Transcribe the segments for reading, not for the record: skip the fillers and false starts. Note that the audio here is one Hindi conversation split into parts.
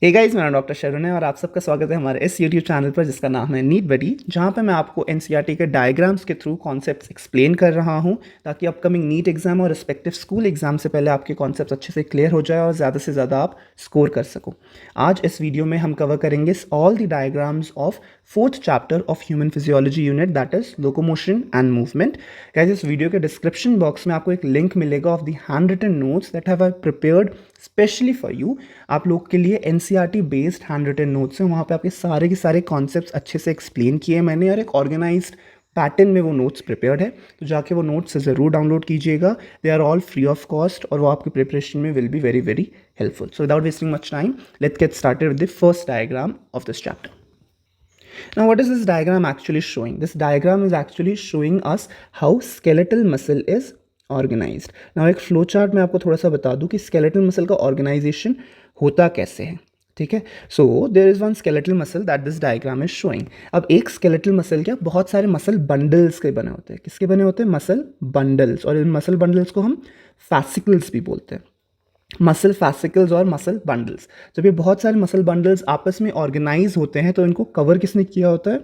हे गाइस, मेरा डॉक्टर शरण है और आप सबका स्वागत है हमारे इस यूट्यूब चैनल पर जिसका नाम है नीट बडी, जहाँ पे मैं आपको एनसीईआरटी के डायग्राम्स के थ्रू कॉन्सेप्ट्स एक्सप्लेन कर रहा हूँ ताकि अपकमिंग नीट एग्जाम और रिस्पेक्टिव स्कूल एग्जाम से पहले आपके कॉन्सेप्ट्स अच्छे से क्लियर हो जाए और ज़्यादा से ज़्यादा आप स्कोर कर सको। आज इस वीडियो में हम कवर करेंगे all the diagrams of fourth chapter of human physiology unit, that is locomotion and movement. Guys, इस वीडियो के डिस्क्रिप्शन बॉक्स में आपको एक लिंक मिलेगा of the hand written notes that have I prepared specially for you. आप लोग के लिए NCERT based hand written notes हैं, वहाँ पे आपके सारे के सारे कॉन्सेप्ट्स अच्छे से एक्सप्लेन किए मैंने और एक ऑर्गेनाइज्ड पैटर्न में वो नोट्स प्रिपेयर्ड है, तो जाके वो नोट्स ज़रूर डाउनलोड कीजिएगा। They are all free of cost और वो आपकी प्रिपरेशन में will be very very helpful. So without wasting much time, let's get started with the first diagram of this chapter. Now, what is this diagram actually showing? This diagram is actually showing us how skeletal muscle is organized. Now, एक फ्लो चार्ट में आपको थोड़ा सा बता दूं कि skeletal muscle का ऑर्गेनाइजेशन होता कैसे है, ठीक है। So there is one skeletal muscle that this diagram is showing. अब एक स्केलेटल मसल क्या बहुत सारे मसल बंडल्स के बने होते हैं। किसके बने होते हैं? Muscle bundles. और इन मसल बंडल्स को हम फैसिकल्स भी बोलते हैं, मसल फैसिकल्स और मसल बंडल्स। जब ये बहुत सारे मसल बंडल्स आपस में ऑर्गेनाइज होते हैं तो इनको कवर किसने किया होता है?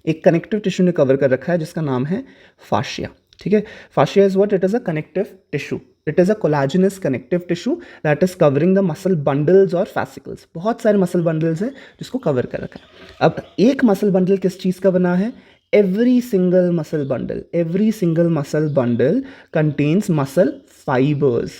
एक कनेक्टिव टिश्यू ने कवर कर रखा है जिसका नाम है फाशिया, ठीक है। Fascia is what? It is a connective tissue. It is a collagenous connective tissue that is covering the muscle bundles और फैसिकल्स। बहुत सारे मसल बंडल्स है जिसको कवर कर रखा है। अब एक मसल बंडल किस चीज़ का बना है? every single muscle bundle contains muscle fibers,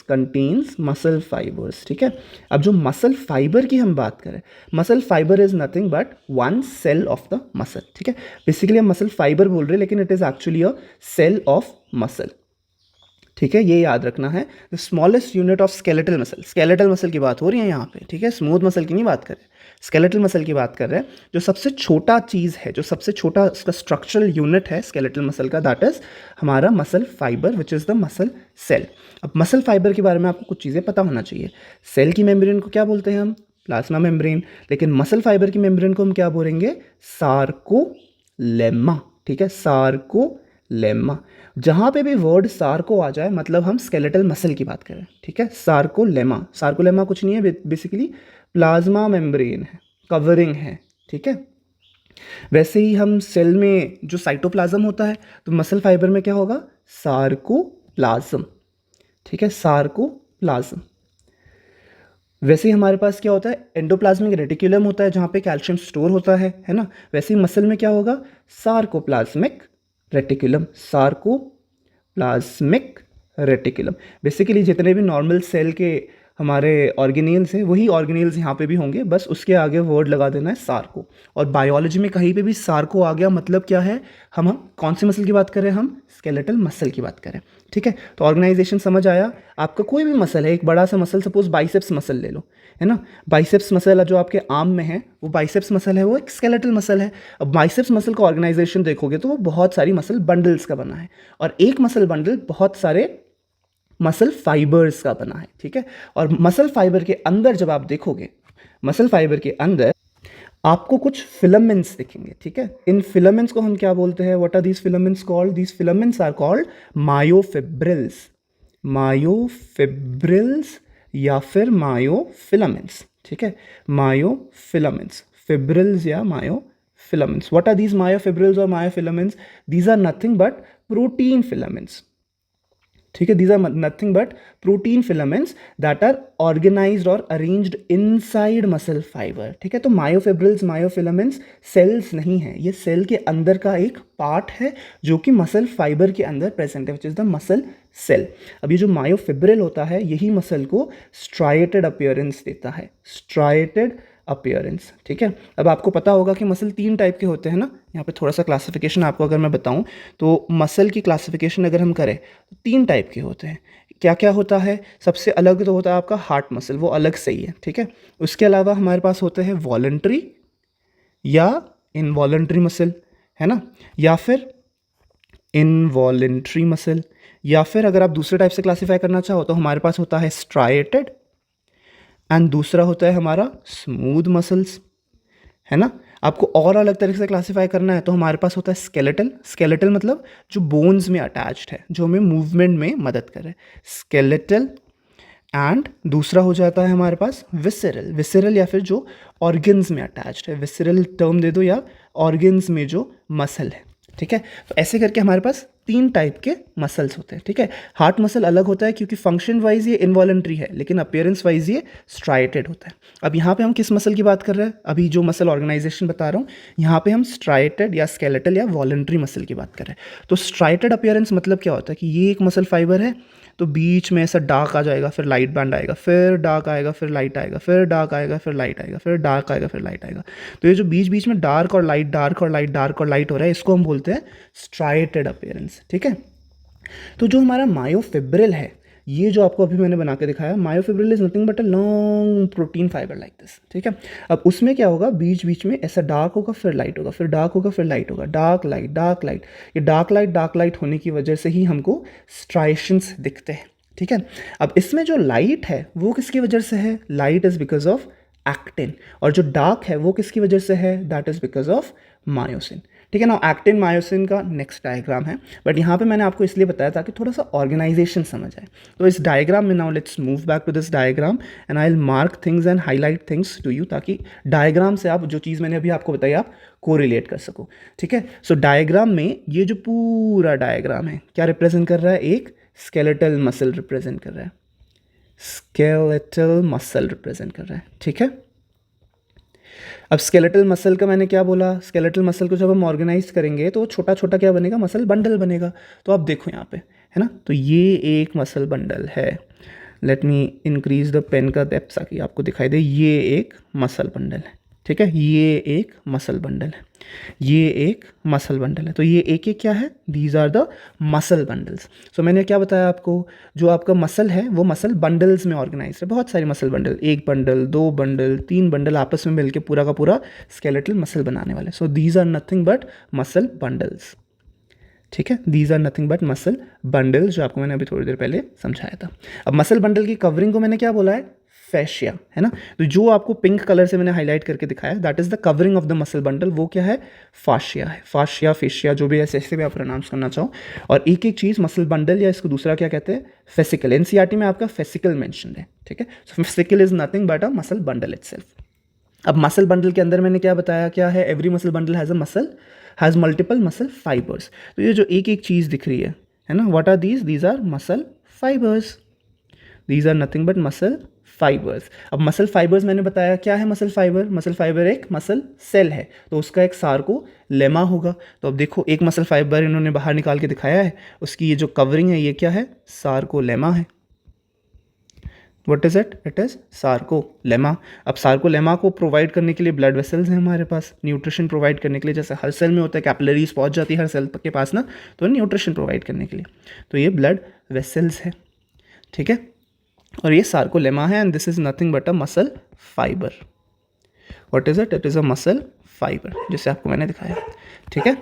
ठीक है। अब जो मसल फाइबर की हम बात करें, muscle fibre is nothing but one cell of the muscle, ठीक है। बेसिकली हम मसल फाइबर बोल रहे हैं लेकिन it is actually a cell of muscle, ठीक है। ये याद रखना है। The smallest unit of skeletal muscle की बात हो रही है यहाँ पे, ठीक है। स्मूथ मसल की नहीं बात कर रहे, स्केलेटल मसल की बात कर रहे हैं। जो सबसे छोटा चीज़ है, जो सबसे छोटा उसका स्ट्रक्चरल यूनिट है स्केलेटल मसल का, दैट इज हमारा muscle fibre which is the muscle cell. अब मसल फाइबर के बारे में आपको कुछ चीज़ें पता होना चाहिए। सेल की मेम्ब्रेन को क्या बोलते हैं हम? Plasma membrane. लेकिन मसल फाइबर की मेम्ब्रेन को हम क्या बोलेंगे? सार्कोलेमा, ठीक है। सार्कोलेमा। जहाँ पे भी वर्ड सार्को आ जाए मतलब हम स्केलेटल मसल की बात करें, ठीक है। सार्कोलेमा कुछ नहीं है, बेसिकली प्लाज्मा मेम्ब्रेन है, कवरिंग है, ठीक है। वैसे ही हम सेल में जो साइटोप्लाज्म होता है तो मसल फाइबर में क्या होगा? सार्कोप्लाज्म, ठीक है, सार्कोप्लाज्म। वैसे ही हमारे पास क्या होता है? एंडोप्लाज्मिक रेटिकुलम होता है जहाँ पे कैल्शियम स्टोर होता है ना। वैसे ही मसल में क्या होगा? Sarcoplasmic reticulum, sarcoplasmic reticulum. Basically जितने भी नॉर्मल सेल के हमारे ऑर्गेनेल्स हैं वही ऑर्गेनेल्स यहाँ पे भी होंगे, बस उसके आगे वर्ड लगा देना है सार्को। और बायोलॉजी में कहीं पे भी सार्को आ गया मतलब क्या है? हम कौन से मसल की बात करें? हम स्केलेटल मसल की बात करें, ठीक है। तो ऑर्गेनाइजेशन समझ आया। आपका कोई भी मसल है, एक बड़ा सा मसल, सपोज बाइसेप्स मसल ले लो, है ना। बाइसेप्स मसल जो आपके आर्म में है वो बाइसेप्स मसल है, वो एक स्केलेटल मसल है। अब बाइसेप्स मसल का ऑर्गेनाइजेशन देखोगे तो वो बहुत सारी मसल बंडल्स का बना है और एक मसल बंडल बहुत सारे मसल फाइबर्स का बना है, ठीक है। और मसल फाइबर के अंदर जब आप देखोगे, मसल फाइबर के अंदर आपको कुछ फिलामेंट्स दिखेंगे, ठीक है। इन फिलामेंट्स को हम क्या बोलते हैं? What are these filaments called? These filaments are called myofibrils, myofibrils या फिर मायोफिलामेंट्स, ठीक है। मायोफिलामेंट्स, फिब्रिल्स या myofilaments. What are these myofibrils और myofilaments? These are nothing but protein filaments, ठीक है। These are nothing but protein filaments that are organised और अरेंज्ड इनसाइड मसल फाइबर, ठीक है। तो मायोफिब्रिल्स, मायोफिलामेंट्स सेल्स नहीं है, ये सेल के अंदर का एक पार्ट है जो कि मसल फाइबर के अंदर प्रेजेंट है, which is the muscle cell. अब ये जो मायोफिब्रिल होता है यही मसल को स्ट्राइएटेड अपीयरेंस देता है, स्ट्राइएटेड अपीयरेंस, ठीक है। अब आपको पता होगा कि मसल 3 टाइप के होते हैं ना। यहाँ पे थोड़ा सा क्लासिफिकेशन आपको अगर मैं बताऊँ तो मसल की क्लासिफिकेशन अगर हम करें तो 3 टाइप के होते हैं। क्या क्या होता है? सबसे अलग तो होता है आपका हार्ट मसल, वो अलग सही है, ठीक है। उसके अलावा हमारे पास होते हैं वॉलंटरी या इनवॉलंटरी मसल, है ना, या फिर इनवॉलंटरी मसल, या फिर अगर आप दूसरे टाइप से क्लासीफाई करना चाहो तो हमारे पास होता है स्ट्राइएटेड एंड दूसरा होता है हमारा स्मूथ मसल्स, है ना। आपको और अलग तरीके से क्लासीफाई करना है तो हमारे पास होता है स्केलेटल। स्केलेटल मतलब जो बोन्स में अटैच्ड है, जो हमें मूवमेंट में मदद करे, स्केलेटल। एंड दूसरा हो जाता है हमारे पास विसरल, विसरल या फिर जो ऑर्गन्स में अटैच्ड है, विसरल टर्म दे दो, या ऑर्गन्स में जो मसल है, ठीक है। तो ऐसे करके हमारे पास 3 टाइप के मसल्स होते हैं, ठीक है। हार्ट मसल अलग होता है क्योंकि फंक्शन वाइज ये इनवॉलंटरी है, लेकिन अपीयरेंस वाइज ये स्ट्राइटेड होता है। अब यहाँ पे हम किस मसल की बात कर रहे हैं, अभी जो मसल ऑर्गेनाइजेशन बता रहा हूँ, यहाँ पे हम स्ट्राइटेड या स्केलेटल या वॉलंटरी मसल की बात कर रहे हैं। तो स्ट्राइटेड अपीयरेंस मतलब क्या होता है कि ये एक मसल फाइबर है, तो बीच में ऐसा डार्क आ जाएगा, फिर लाइट बैंड आएगा, फिर डार्क आएगा, फिर लाइट आएगा, फिर डार्क आएगा, फिर लाइट आएगा, फिर डार्क आएगा, फिर लाइट आएगा। तो ये जो बीच बीच में डार्क और लाइट, डार्क और लाइट, डार्क और लाइट हो रहा है, इसको हम बोलते हैं स्ट्राइटेड अपीयरेंस, ठीक है। तो जो हमारा मायोफिब्रिल है, ये जो आपको अभी मैंने बना के दिखाया, myofibril is nothing but a long protein fibre like this, ठीक है। अब उसमें क्या होगा, बीच बीच में ऐसा डार्क होगा, फिर लाइट होगा, फिर डार्क होगा, फिर लाइट होगा, डार्क लाइट, डार्क लाइट। ये डार्क लाइट होने की वजह से ही हमको स्ट्राइशंस दिखते हैं, ठीक है। अब इसमें जो लाइट है वो किसकी वजह से है, light is because of actin, और जो डार्क है वो किसकी वजह से है, that is because of myosin, ठीक है ना। एक्टिन मायोसिन का नेक्स्ट डायग्राम है, बट यहाँ पे मैंने आपको इसलिए बताया ताकि थोड़ा सा ऑर्गेनाइजेशन समझ आए। तो इस डायग्राम में now let's move back to this diagram and I will mark things and highlight things to you, ताकि डायग्राम से आप जो चीज़ मैंने अभी आपको बताई आप कोरिलेट कर सको, ठीक है। सो डायग्राम में ये जो पूरा डायग्राम है क्या रिप्रेजेंट कर रहा है, एक स्केलेटल मसल रिप्रेजेंट कर रहा है, स्केलेटल मसल रिप्रेजेंट कर रहा है, ठीक है। अब स्केलेटल मसल का मैंने क्या बोला, स्केलेटल मसल को जब हम ऑर्गेनाइज करेंगे तो छोटा छोटा क्या बनेगा, मसल बंडल बनेगा। तो आप देखो यहाँ पे है ना, तो ये एक मसल बंडल है, let me increase the pen का डेप्थ ताकि आपको दिखाई दे, ये एक मसल बंडल है, ठीक है। ये एक मसल बंडल है, ये एक मसल बंडल है, तो ये एक एक क्या है, these are the muscle bundles. So मैंने क्या बताया आपको, जो आपका मसल है वो मसल बंडल्स में ऑर्गेनाइज है, बहुत सारे मसल बंडल, एक बंडल, 2 बंडल, 3 बंडल आपस में मिलकर पूरा का पूरा स्केलेटल मसल बनाने वाले। So these are nothing but muscle bundles, ठीक है। These are nothing but muscle bundles, जो आपको मैंने अभी थोड़ी देर पहले समझाया था। अब मसल बंडल की कवरिंग को मैंने क्या बोला है, फैशिया, है ना। तो जो आपको पिंक कलर से मैंने हाईलाइट करके दिखाया, that is the covering of the muscle bundle, वो क्या है, फाशिया है, फाशिया, फेशिया, जो भी ऐसे भी आप प्रोनाउंस करना चाहो। और एक एक चीज़ मसल बंडल या इसको दूसरा क्या कहते हैं, फेसिकल, एनसीईआरटी में आपका फेसिकल मेंशन है, ठीक है। So fascicle is nothing but a muscle bundle itself. अब मसल बंडल के अंदर मैंने क्या बताया, क्या है, every muscle bundle has a muscle, has multiple muscle fibres. तो ये जो एक एक चीज़ दिख रही है ना, what are these, these are muscle fibres, these are nothing but muscle fibres. अब मसल फाइबर्स मैंने बताया क्या है, मसल फाइबर, मसल फाइबर एक मसल सेल है, तो उसका एक सार्को लेमा होगा। तो अब देखो एक मसल फाइबर इन्होंने बाहर निकाल के दिखाया है, उसकी ये जो कवरिंग है ये क्या है, सार्को लेमा है। What is it, it is sarcolemma. अब सार्कोलेमा को प्रोवाइड करने के लिए ब्लड वेसल्स हैं हमारे पास, न्यूट्रिशन प्रोवाइड करने के लिए, जैसे हर सेल में होता है, कैपिलरीज पहुंच जाती है हर सेल के पास ना, तो न्यूट्रिशन प्रोवाइड करने के लिए, तो ये ब्लड वेसल्स है, ठीक है। और ये सार्कोलेमा है and this is nothing but a muscle fibre. What is it is a muscle fibre, जैसे आपको मैंने दिखाया, ठीक है।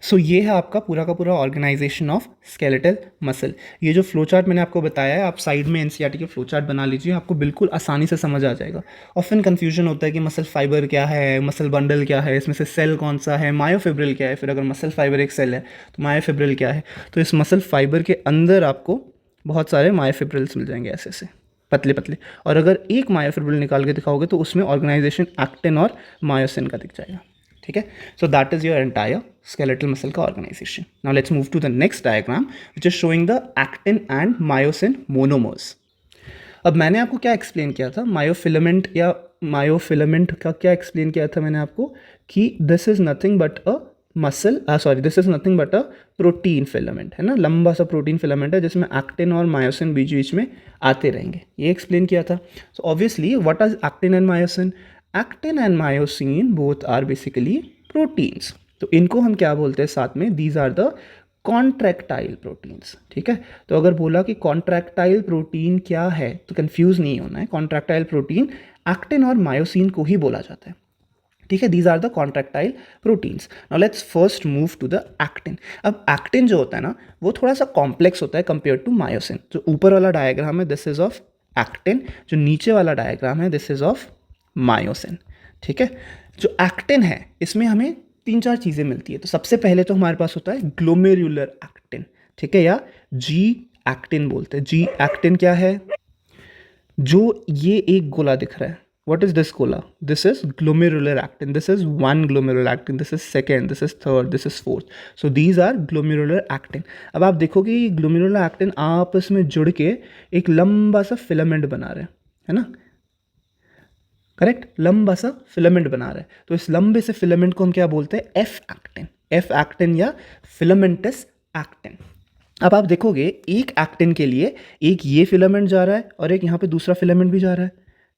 सो ये है आपका पूरा का पूरा ऑर्गेनाइजेशन ऑफ स्केलेटल मसल। ये जो फ्लो चार्ट मैंने आपको बताया है, आप साइड में एनसीईआरटी के फ्लो चार्ट बना लीजिए, आपको बिल्कुल आसानी से समझ आ जाएगा। ऑफन कन्फ्यूजन होता है कि मसल फाइबर क्या है, मसल बंडल क्या है, इसमें से सेल कौन सा है, मायोफिब्रिल क्या है, फिर अगर मसल फाइबर एक सेल है तो मायोफिब्रिल क्या है। तो इस मसल फाइबर के अंदर आपको बहुत सारे मायोफिब्रिल्स मिल जाएंगे ऐसे ऐसे पतले पतले, और अगर एक मायोफिब्रिल निकाल के दिखाओगे तो उसमें ऑर्गेनाइजेशन एक्टिन और मायोसिन का दिख जाएगा, ठीक है। So that is your entire skeletal muscle का organisation. Now let's move to the next diagram which is showing the actin and myosin monomers. अब मैंने आपको क्या एक्सप्लेन किया था, मायोफिलामेंट या मायोफिलामेंट का क्या एक्सप्लेन किया था मैंने आपको, कि this is nothing but a muscle, this is nothing but a protein filament, है ना, लंबा सा प्रोटीन फिलामेंट है जिसमें एक्टिन और मायोसिन बीच बीच में आते रहेंगे, ये एक्सप्लेन किया था। So obviously what are actin and myosin, actin and myosin both are basically proteins. तो इनको हम क्या बोलते हैं साथ में, these are the contractile proteins, ठीक है। तो अगर बोला कि कॉन्ट्रैक्टाइल प्रोटीन क्या है तो कंफ्यूज नहीं होना है, कॉन्ट्रैक्टाइल प्रोटीन एक्टिन और मायोसिन को ही बोला जाता है, ठीक है। These are the contractile proteins. Now let's first move to the actin. अब एक्टिन जो होता है ना वो थोड़ा सा कॉम्प्लेक्स होता है कंपेयर टू मायोसिन। जो ऊपर वाला डायग्राम है दिस इज ऑफ एक्टिन, जो नीचे वाला डायग्राम है दिस इज ऑफ मायोसिन, ठीक है। जो एक्टिन है इसमें हमें 3-4 चीज़ें मिलती है। तो सबसे पहले तो हमारे पास होता है ग्लोमेरुलर एक्टिन, ठीक है, या जी एक्टिन बोलते हैं। जी एक्टिन क्या है, जो ये एक गोला दिख रहा है, what is this gola? This is glomerular actin. This is one glomerular actin. This is second. This is third. This is fourth. So these are glomerular actin. अब आप देखोगे ये glomerular actin आपस में जुड़ के एक लंबा सा फिलामेंट बना रहे हैं, है ना? करेक्ट, लंबा सा फिलामेंट बना रहा है। तो इस लंबे से फिलामेंट को हम क्या बोलते हैं? एफ एक्टिन, एफ एक्टिन या फिलामेंटस एक्टिन। अब आप देखोगे एक एक्टिन के लिए एक ये फिलामेंट जा रहा है और एक यहाँ पे दूसरा फिलामेंट भी जा रहा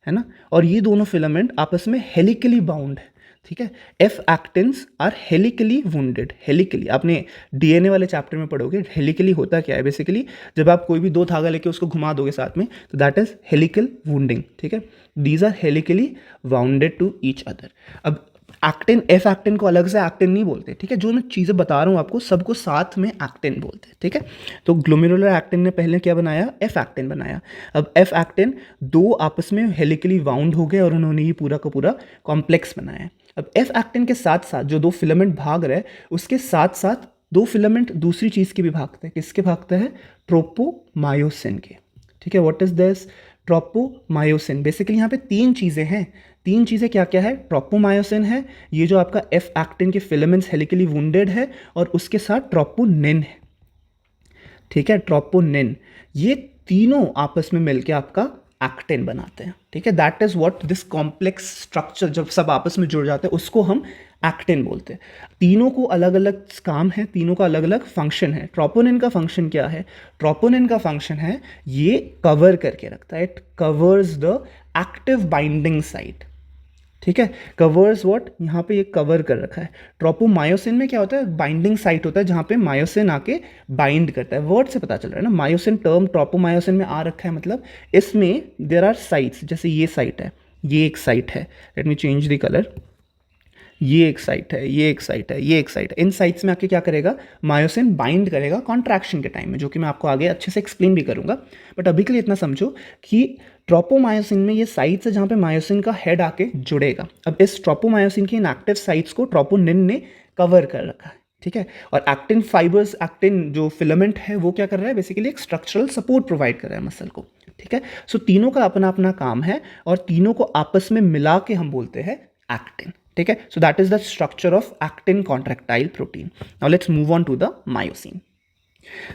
है ना? और ये दोनों फिलामेंट आपस में हेलिकली बाउंड है, ठीक है? F actins are helically wounded. Helically आपने डीएनए वाले चैप्टर में पढ़ोगे, हेलिकली होता क्या है बेसिकली, जब आप कोई भी दो धागा लेके उसको घुमा दोगे साथ में, तो दैट इज हेलिकल वुंडिंग, ठीक है? These are helically wounded to each other. अब एक्टिन, एफ एक्टिन को अलग से एक्टिन नहीं बोलते, ठीक है? जो मैं चीज़ें बता रहा हूँ आपको सबको साथ में एक्टिन बोलते हैं, ठीक है? तो ग्लोमेरुलर एक्टिन ने पहले क्या बनाया? एफ एक्टिन बनाया। अब एफ एक्टिन दो आपस में हेलिकली वाउंड हो गए और उन्होंने ये पूरा का पूरा कॉम्प्लेक्स बनाया है। अब एफ एक्टिन के साथ साथ जो दो फिलामेंट भाग रहे हैं, उसके साथ साथ दो फिलामेंट दूसरी चीज़ के भी भागते हैं। किसके भागते हैं? ट्रोपोमायोसिन के, ठीक है? What is this? Tropomyosin. Basically यहाँ पे तीन चीज़ें हैं। तीन चीज़ें क्या क्या है? ट्रोपोमायोसिन है, ये जो आपका एफ एक्टिन के फिलामेंट्स हेलिकली वुंडेड है, और उसके साथ ट्रोपोनिन है, ठीक है? ट्रोपोनिन, ये तीनों आपस में मिलकर आपका एक्टिन बनाते हैं, ठीक है? That is what this complex structure, जब सब आपस में जुड़ जाते हैं उसको हम एक्टिन बोलते हैं। तीनों को अलग अलग काम है, तीनों का अलग अलग फंक्शन है। ट्रोपोनिन का फंक्शन क्या है? ट्रोपोनिन का फंक्शन है ये कवर करके रखता है, it covers the active binding site, ठीक है? कवर्स व्हाट, यहाँ पे ये कवर कर रखा है। ट्रोपोमायोसिन में क्या होता है? बाइंडिंग साइट होता है जहाँ पे मायोसिन आके बाइंड करता है। वर्ड से पता चल रहा है ना, मायोसिन टर्म ट्रोपोमायोसिन में आ रखा है, मतलब इसमें देयर आर साइट्स, जैसे ये साइट है, ये एक साइट है, let me change the colour, ये एक साइट है, ये एक साइट है, ये एक साइट है। इन साइट्स में आके क्या करेगा? मायोसिन बाइंड करेगा कॉन्ट्रैक्शन के टाइम में, जो कि मैं आपको आगे अच्छे से एक्सप्लेन भी करूंगा। बट अभी के लिए इतना समझो कि ट्रोपोमायोसिन में ये साइट्स है जहाँ पे मायोसिन का हेड आके जुड़ेगा। अब इस ट्रोपोमायोसिन की इनएक्टिव साइट्स को ट्रोपोनिन ने कवर कर रखा है, ठीक है? और एक्टिन फाइबर्स, एक्टिन जो फिलामेंट है वो क्या कर रहा है? बेसिकली एक स्ट्रक्चरल सपोर्ट प्रोवाइड कर रहा है मसल को, ठीक है? सो तीनों का अपना अपना काम है और तीनों को आपस में मिला के हम बोलते हैं एक्टिन, ठीक है? So that is the structure of actin contractile protein. Now let's move on to the myosin.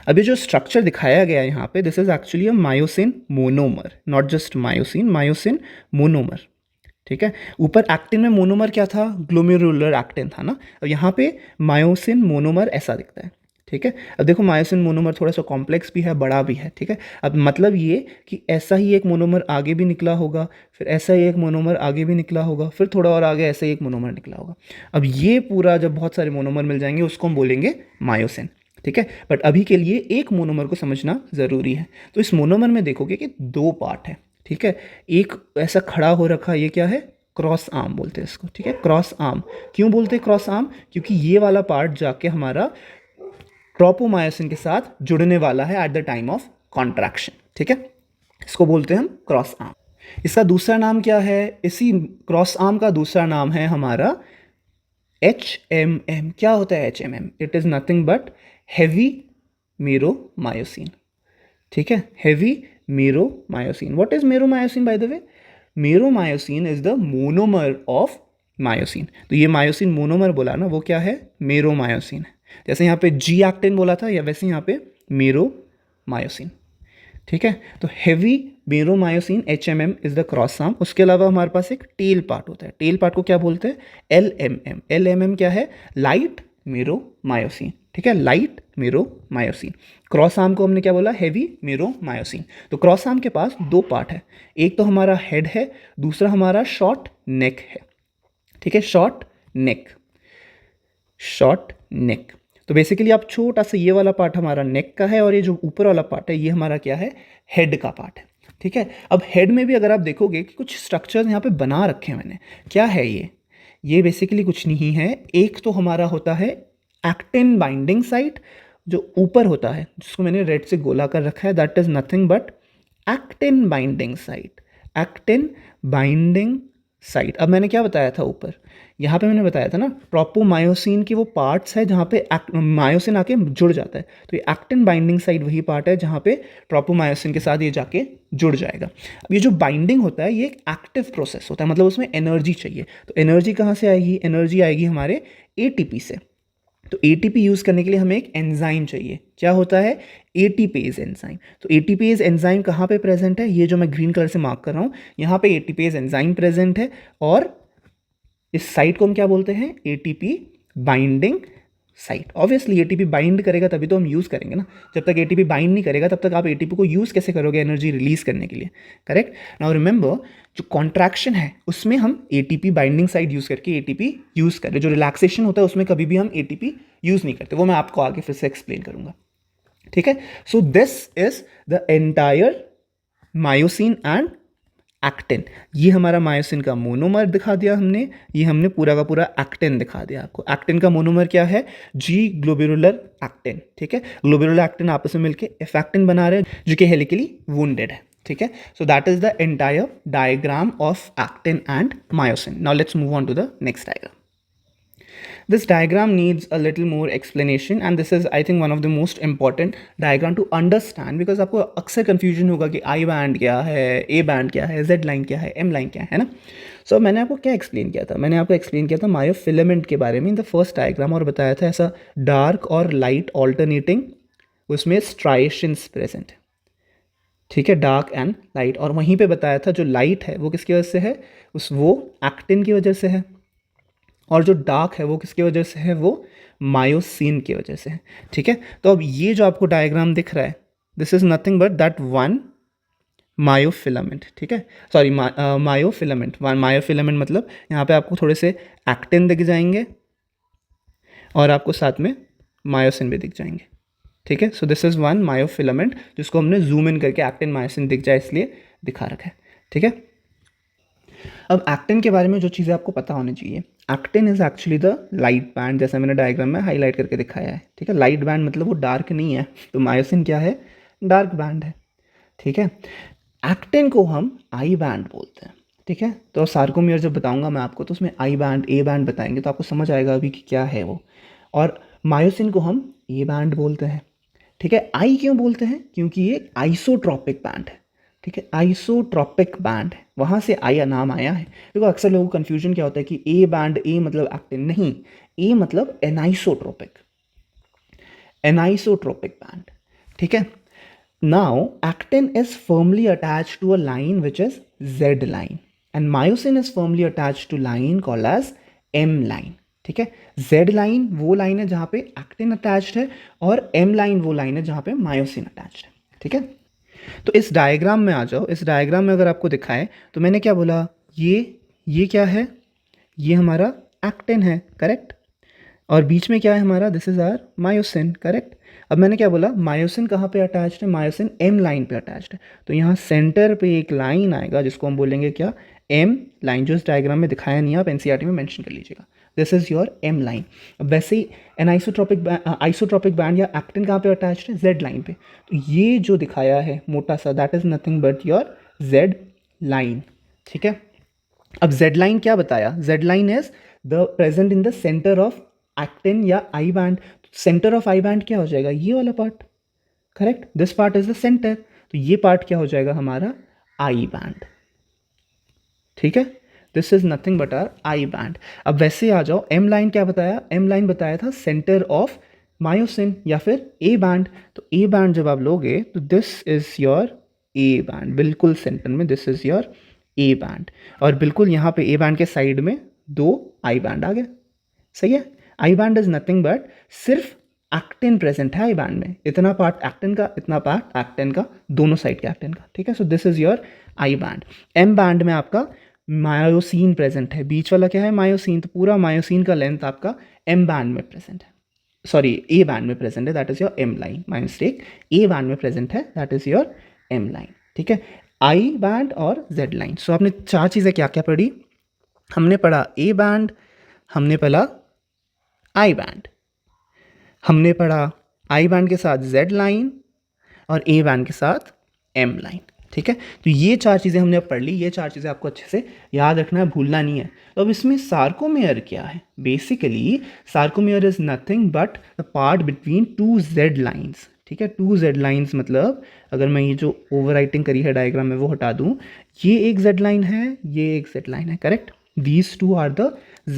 अभी जो स्ट्रक्चर दिखाया गया है यहाँ पे, this is actually a myosin monomer, not just myosin, myosin monomer, ठीक है? ऊपर एक्टिन में मोनोमर क्या था? ग्लोमेरुलर एक्टिन था ना। अब यहाँ पे मायोसिन मोनोमर ऐसा दिखता है, ठीक है? अब देखो मायोसिन मोनोमर थोड़ा सा कॉम्प्लेक्स भी है, बड़ा भी है, ठीक है? अब मतलब ये कि ऐसा ही एक मोनोमर आगे भी निकला होगा, फिर ऐसा ही एक मोनोमर आगे भी निकला होगा, फिर थोड़ा और आगे ऐसा ही एक मोनोमर निकला होगा। अब ये पूरा जब बहुत सारे मोनोमर मिल जाएंगे उसको हम बोलेंगे मायोसिन, ठीक है? बट अभी के लिए एक मोनोमर को समझना ज़रूरी है। तो इस मोनोमर में देखोगे कि दो पार्ट है, ठीक है? एक ऐसा खड़ा हो रखा, ये क्या है? क्रॉस आर्म बोलते हैं इसको, ठीक है? Cross arm. क्यों बोलते हैं क्रॉस आर्म? क्योंकि ये वाला पार्ट जाके हमारा ट्रोपोमायोसिन के साथ जुड़ने वाला है at the time of contraction, ठीक है? इसको बोलते हैं हम क्रॉस आर्म। इसका दूसरा नाम क्या है? इसी क्रॉस आर्म का दूसरा नाम है हमारा HMM। क्या होता है HMM? It is nothing but heavy meromyosin, ठीक है? Heavy meromyosin. What is meromyosin by the way? Meromyosin is the monomer of myosin. तो ये मायोसिन मोनोमर बोला ना, वो क्या है? मेरोमायोसिन है। जैसे यहाँ पे जी एक्टिन बोला था, या वैसे यहाँ पे मेरोमायोसिन, ठीक है? तो heavy meromyosin HMM is the cross arm. उसके अलावा हमारे पास एक टेल पार्ट होता है। टेल पार्ट को क्या बोलते हैं? LMM। LMM क्या है? लाइट मेरोमायोसिन, ठीक है? लाइट मेरोमायोसिन। क्रॉस आर्म को हमने क्या बोला? हेवी मेरोमायोसिन। तो क्रॉस आर्म के पास दो पार्ट है, एक तो हमारा हेड है, दूसरा हमारा शॉर्ट नेक है, ठीक है? शॉर्ट नेक, शॉर्ट नेक। तो बेसिकली आप छोटा सा, ये वाला पार्ट हमारा नेक का है और ये जो ऊपर वाला पार्ट है ये हमारा क्या है? हेड का पार्ट है, ठीक है? अब हेड में भी अगर आप देखोगे कि कुछ स्ट्रक्चर्स यहाँ पे बना रखे हैं मैंने, क्या है ये बेसिकली कुछ नहीं है। एक तो हमारा होता है एक्टिन बाइंडिंग साइट, जो ऊपर होता है, जिसको मैंने रेड से गोला कर रखा है, that is nothing but actin binding site. Actin binding site. अब मैंने क्या बताया था ऊपर, यहाँ पे मैंने बताया था ना ट्रोपोमायोसिन के वो पार्ट्स है जहाँ पे मायोसिन आके जुड़ जाता है, तो ये एक्टिन बाइंडिंग साइट वही पार्ट है जहाँ पे ट्रोपोमायोसिन के साथ ये जाके जुड़ जाएगा। अब ये जो बाइंडिंग होता है ये एक एक्टिव प्रोसेस होता है, मतलब उसमें एनर्जी चाहिए। तो एनर्जी कहाँ से आएगी, एनर्जी आएगी हमारे एटीपी से। तो एटीपी यूज़ करने के लिए हमें एक एंजाइम चाहिए, क्या होता है, एटीपेज एंजाइम। तो एटीपेज एंजाइम कहाँ पे प्रेजेंट है, ये जो मैं ग्रीन कलर से मार्क कर रहा हूँ, यहाँ पे एटीपेज एंजाइम प्रेजेंट है। और इस साइट को हम क्या बोलते हैं, ATP binding site. Obviously ATP bind करेगा तभी तो हम यूज़ करेंगे ना, जब तक एटीपी बाइंड नहीं करेगा तब तक आप एटीपी को यूज़ कैसे करोगे एनर्जी रिलीज करने के लिए, करेक्ट। नाउ रिमेंबर, जो कॉन्ट्रैक्शन है उसमें हम एटीपी बाइंडिंग साइट यूज़ करके एटीपी यूज़ कर रहे, जो रिलैक्सेशन होता है उसमें कभी भी हम एटीपी यूज़ नहीं करते, वो मैं आपको आगे फिर से एक्सप्लेन करूंगा, ठीक है। So this is the entire myosin and actin. ये हमारा मायोसिन का मोनोमर दिखा दिया हमने, ये हमने पूरा का पूरा एक्टिन दिखा दिया आपको। एक्टिन का मोनोमर क्या है, जी ग्लोबुलर एक्टिन, ठीक है। ग्लोबुलर एक्टिन आपस में मिलकर एफेक्टिन बना रहे हैं जो कि हेलिकली वुंडेड है, ठीक है। So that is the entire diagram of actin and myosin. Now let's move on to the next diagram. This diagram needs a little more explanation and this is I think one of the most important diagram to understand because आपको अक्सर confusion होगा कि I band क्या है, A band क्या है, Z line क्या है, M line क्या है ना। So मैंने आपको क्या explain किया था, मैंने आपको explain किया था myofilament के बारे में in the first diagram और बताया था ऐसा dark और light alternating उसमें striations present है, ठीक है, डार्क एंड लाइट। और वहीं पे बताया था जो लाइट है वो किसकी वजह से है, वो एक्टिन की वजह से है, और जो डार्क है वो किसकी वजह से है, वो मायोसिन की वजह से है, ठीक है। तो अब ये जो आपको डायग्राम दिख रहा है, this is nothing but that one myofilament, ठीक है, सॉरी मायोफिलामेंट। वन मायोफिलामेंट मतलब यहाँ पे आपको थोड़े से एक्टिन दिख जाएंगे और आपको साथ में मायोसिन भी दिख जाएंगे, ठीक है। So this is one myofilament जिसको हमने जूम इन करके एक्टिन मायोसिन दिख जाए इसलिए दिखा रखा है, ठीक है। अब एक्टिन के बारे में जो चीज़ें आपको पता होनी चाहिए, actin is actually the light band, जैसा मैंने डायग्राम में हाईलाइट करके दिखाया है, ठीक है। लाइट बैंड मतलब वो डार्क नहीं है, तो मायोसिन क्या है, डार्क बैंड है, ठीक है। एक्टिन को हम आई बैंड बोलते हैं, ठीक है। तो सार्कोमियर जब बताऊंगा मैं आपको तो उसमें आई बैंड ए बैंड बताएंगे तो आपको समझ आएगा अभी कि क्या है वो। और मायोसिन को हम ए बैंड बोलते हैं, ठीक है। आई क्यों बोलते हैं, क्योंकि ये आइसोट्रॉपिक बैंड है, ठीक है, आइसोट्रॉपिक बैंड है, वहाँ से आई नाम आया है। देखो अक्सर लोगों को कन्फ्यूजन क्या होता है कि ए बैंड, ए मतलब एक्टिन, नहीं, ए मतलब एनाइसोट्रोपिक, एनाइसोट्रोपिक बैंड, ठीक है। Now actin is firmly attached to a line which is Z line and myosin is firmly attached to line called as M line, ठीक है। जेड लाइन वो लाइन है जहाँ पे एक्टिन अटैच्ड है और एम लाइन वो लाइन है जहाँ पे मायोसिन अटैच्ड है, ठीक है। तो इस डायग्राम में आ जाओ, इस डायग्राम में अगर आपको दिखाएं तो मैंने क्या बोला, ये क्या है, ये हमारा एक्टिन है, करेक्ट। और बीच में क्या है हमारा, this is our myosin, correct. अब मैंने क्या बोला, मायोसिन कहाँ पे अटैच्ड है, मायोसिन एम लाइन पे अटैच्ड है। तो यहाँ सेंटर पे एक लाइन आएगा जिसको हम बोलेंगे क्या, एम लाइन, जो इस डायग्राम में दिखाया नहीं है आप एनसीईआरटी में मेंशन कर लीजिएगा, this is your M line. अब वैसे ही एन आइसोट्रोपिक बैंड या एक्टिन कहाँ पे अटैच्ड है, जेड लाइन पे। तो ये जो दिखाया है मोटा सा, that is nothing but your Z line, ठीक है। अब जेड लाइन क्या बताया, Z line is the present in the centre of actin या I band. Centre of I band क्या हो जाएगा, ये वाला part, correct, this part is the centre. तो ये पार्ट क्या हो जाएगा हमारा आई बैंड, ठीक है। This is nothing but are I band. अब वैसे आ जाओ, एम लाइन क्या बताया, एम लाइन बताया था सेंटर ऑफ मायोसिन या फिर ए बैंड। तो ए बैंड जब आप लोगे तो this is your A band, बिल्कुल सेंटर में, this is your A band. और बिल्कुल यहाँ पे ए बैंड के साइड में दो आई बैंड आ गए, सही है। I band is nothing but सिर्फ एक्टिन प्रेजेंट है आई बैंड में, इतना पार्ट एक्टिन का, इतना पार्ट एक्टिन का, दोनों साइड के एक्टिन का, ठीक है। So this is your I band. M band में आपका मायोसिन प्रेजेंट है, बीच वाला क्या है, मायोसिन। तो पूरा मायोसिन का लेंथ आपका एम बैंड में प्रेजेंट है, सॉरी ए बैंड में प्रेजेंट है, that is your M line, my mistake, A band में प्रेजेंट है, that is your M line, ठीक है। आई बैंड और जेड लाइन। सो आपने चार चीज़ें क्या क्या पढ़ी, हमने पढ़ा ए बैंड, हमने पढ़ा आई बैंड, हमने पढ़ा आई बैंड के साथ जेड लाइन और ए बैंड के साथ एम लाइन, ठीक है। तो ये 4 चीज़ें हमने अब पढ़ ली, ये 4 चीज़ें आपको अच्छे से याद रखना है, भूलना नहीं है। तो अब इसमें सार्कोमेयर क्या है? Basically sarcomere is nothing but the part between 2 Z lines. ठीक है, 2 जेड लाइन्स मतलब अगर मैं ये जो ओवर राइटिंग करी है डायग्राम में वो हटा दूँ, ये एक जेड लाइन है, ये एक जेड लाइन है, correct. These two are the